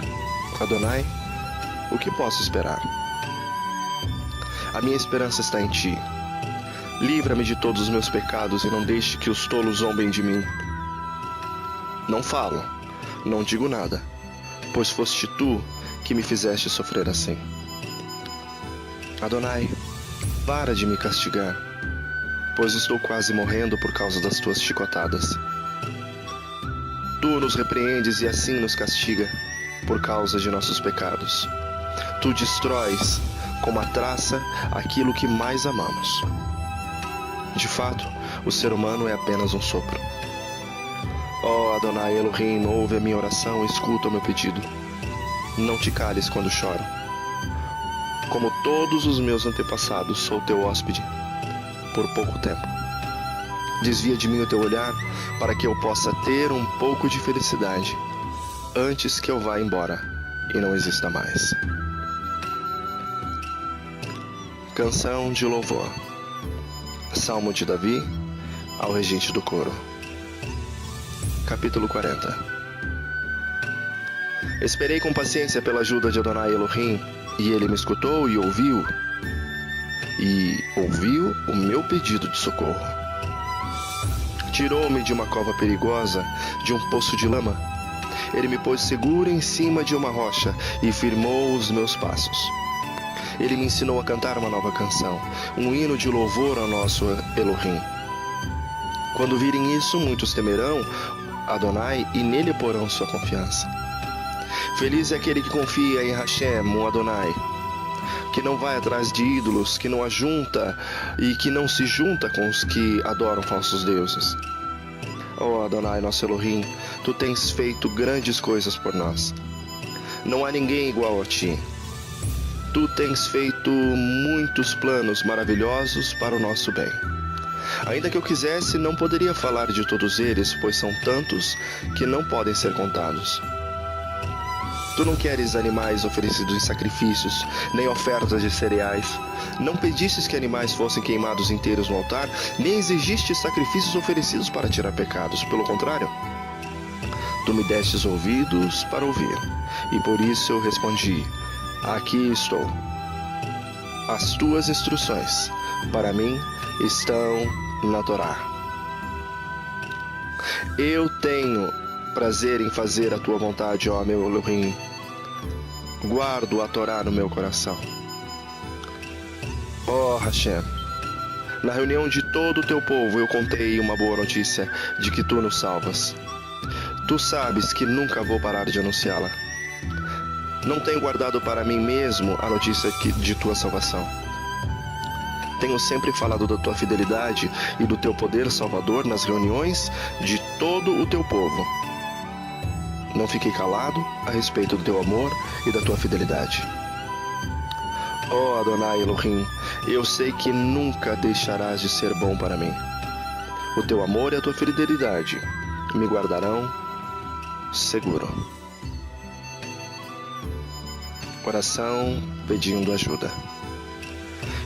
Adonai, o que posso esperar? A minha esperança está em ti. Livra-me de todos os meus pecados e não deixe que os tolos zombem de mim. Não falo, não digo nada, pois foste tu que me fizeste sofrer assim. Adonai, para de me castigar, pois estou quase morrendo por causa das tuas chicotadas. Tu nos repreendes e assim nos castiga por causa de nossos pecados. Tu destróis como a traça aquilo que mais amamos. De fato, o ser humano é apenas um sopro. Ó Adonai Elohim, ouve a minha oração e escuta o meu pedido. Não te cales quando choro. Como todos os meus antepassados, sou teu hóspede por pouco tempo. Desvia de mim o teu olhar para que eu possa ter um pouco de felicidade antes que eu vá embora e não exista mais. Canção de louvor. Salmo de Davi ao regente do coro. Capítulo 40. Esperei com paciência pela ajuda de Adonai Elohim. E ele me escutou e ouviu o meu pedido de socorro. Tirou-me de uma cova perigosa, de um poço de lama. Ele me pôs seguro em cima de uma rocha e firmou os meus passos. Ele me ensinou a cantar uma nova canção, um hino de louvor ao nosso Elohim. Quando virem isso, muitos temerão Adonai e nele porão sua confiança. Feliz é aquele que confia em Hashem, o Adonai, que não vai atrás de ídolos, que não ajunta e que não se junta com os que adoram falsos deuses. Ó Adonai, nosso Elohim, tu tens feito grandes coisas por nós. Não há ninguém igual a ti. Tu tens feito muitos planos maravilhosos para o nosso bem. Ainda que eu quisesse, não poderia falar de todos eles, pois são tantos que não podem ser contados. Tu não queres animais oferecidos em sacrifícios, nem ofertas de cereais. Não pedistes que animais fossem queimados inteiros no altar, nem exigiste sacrifícios oferecidos para tirar pecados. Pelo contrário, tu me destes ouvidos para ouvir, e por isso eu respondi: aqui estou. As tuas instruções, para mim, estão na Torá. Eu tenho prazer em fazer a tua vontade, ó meu Elohim. Guardo a Torá no meu coração. Ó Hashem, na reunião de todo o teu povo eu contei uma boa notícia de que tu nos salvas. Tu sabes que nunca vou parar de anunciá-la. Não tenho guardado para mim mesmo a notícia de tua salvação. Tenho sempre falado da tua fidelidade e do teu poder salvador nas reuniões de todo o teu povo. Não fiquei calado a respeito do teu amor e da tua fidelidade. Ó Adonai Elohim, eu sei que nunca deixarás de ser bom para mim. O teu amor e a tua fidelidade me guardarão seguro. Oração pedindo ajuda.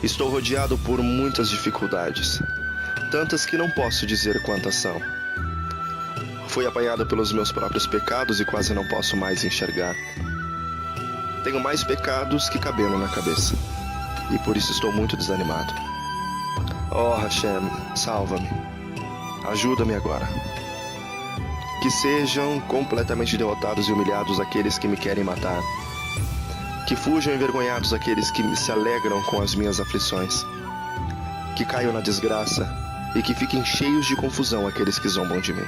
Estou rodeado por muitas dificuldades, tantas que não posso dizer quantas são. Fui apanhado pelos meus próprios pecados e quase não posso mais enxergar. Tenho mais pecados que cabelo na cabeça, e por isso estou muito desanimado. Ó Hashem, salva-me. Ajuda-me agora. Que sejam completamente derrotados e humilhados aqueles que me querem matar. Que fujam envergonhados aqueles que se alegram com as minhas aflições. Que caiam na desgraça e que fiquem cheios de confusão aqueles que zombam de mim.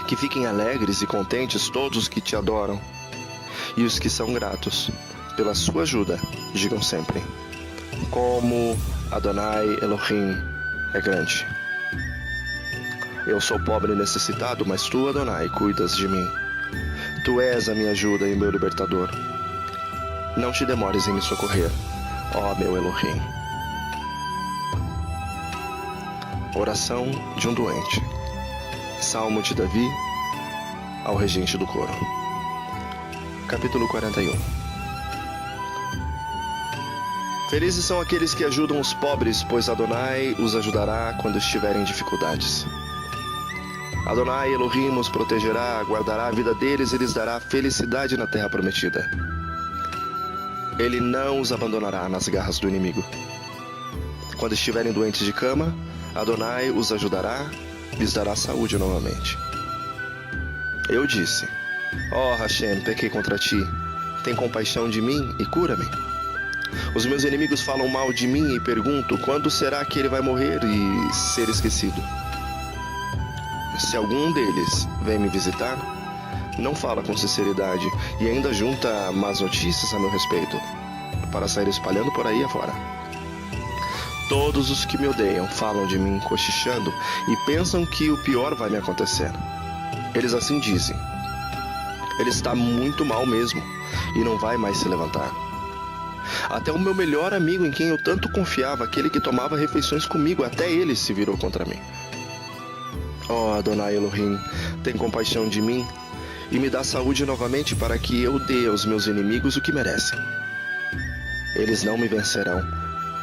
Que fiquem alegres e contentes todos os que te adoram. E os que são gratos pela sua ajuda, digam sempre: como Adonai Elohim é grande. Eu sou pobre e necessitado, mas tu, Adonai, cuidas de mim. Tu és a minha ajuda e meu libertador. Não te demores em me socorrer, ó meu Elohim. Oração de um doente. Salmo de Davi ao regente do coro. Capítulo 41. Felizes são aqueles que ajudam os pobres, pois Adonai os ajudará quando estiverem em dificuldades. Adonai Elohim os protegerá, guardará a vida deles e lhes dará felicidade na terra prometida. Ele não os abandonará nas garras do inimigo. Quando estiverem doentes de cama, Adonai os ajudará, lhes dará saúde novamente. Eu disse: ó Hashem, pequei contra ti, tem compaixão de mim e cura-me. Os meus inimigos falam mal de mim e pergunto: quando será que ele vai morrer e ser esquecido? Se algum deles vem me visitar, não fala com sinceridade e ainda junta más notícias a meu respeito, para sair espalhando por aí afora. Todos os que me odeiam falam de mim cochichando e pensam que o pior vai me acontecer. Eles assim dizem: ele está muito mal mesmo e não vai mais se levantar. Até o meu melhor amigo, em quem eu tanto confiava, aquele que tomava refeições comigo, até ele se virou contra mim. Ó Adonai Elohim, tem compaixão de mim e me dá saúde novamente para que eu dê aos meus inimigos o que merecem. Eles não me vencerão,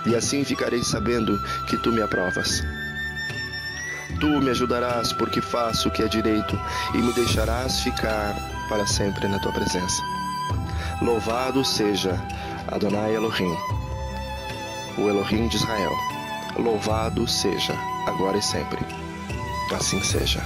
e assim ficarei sabendo que tu me aprovas. Tu me ajudarás porque faço o que é direito e me deixarás ficar para sempre na tua presença. Louvado seja Adonai Elohim, o Elohim de Israel, louvado seja, agora e sempre. Assim seja.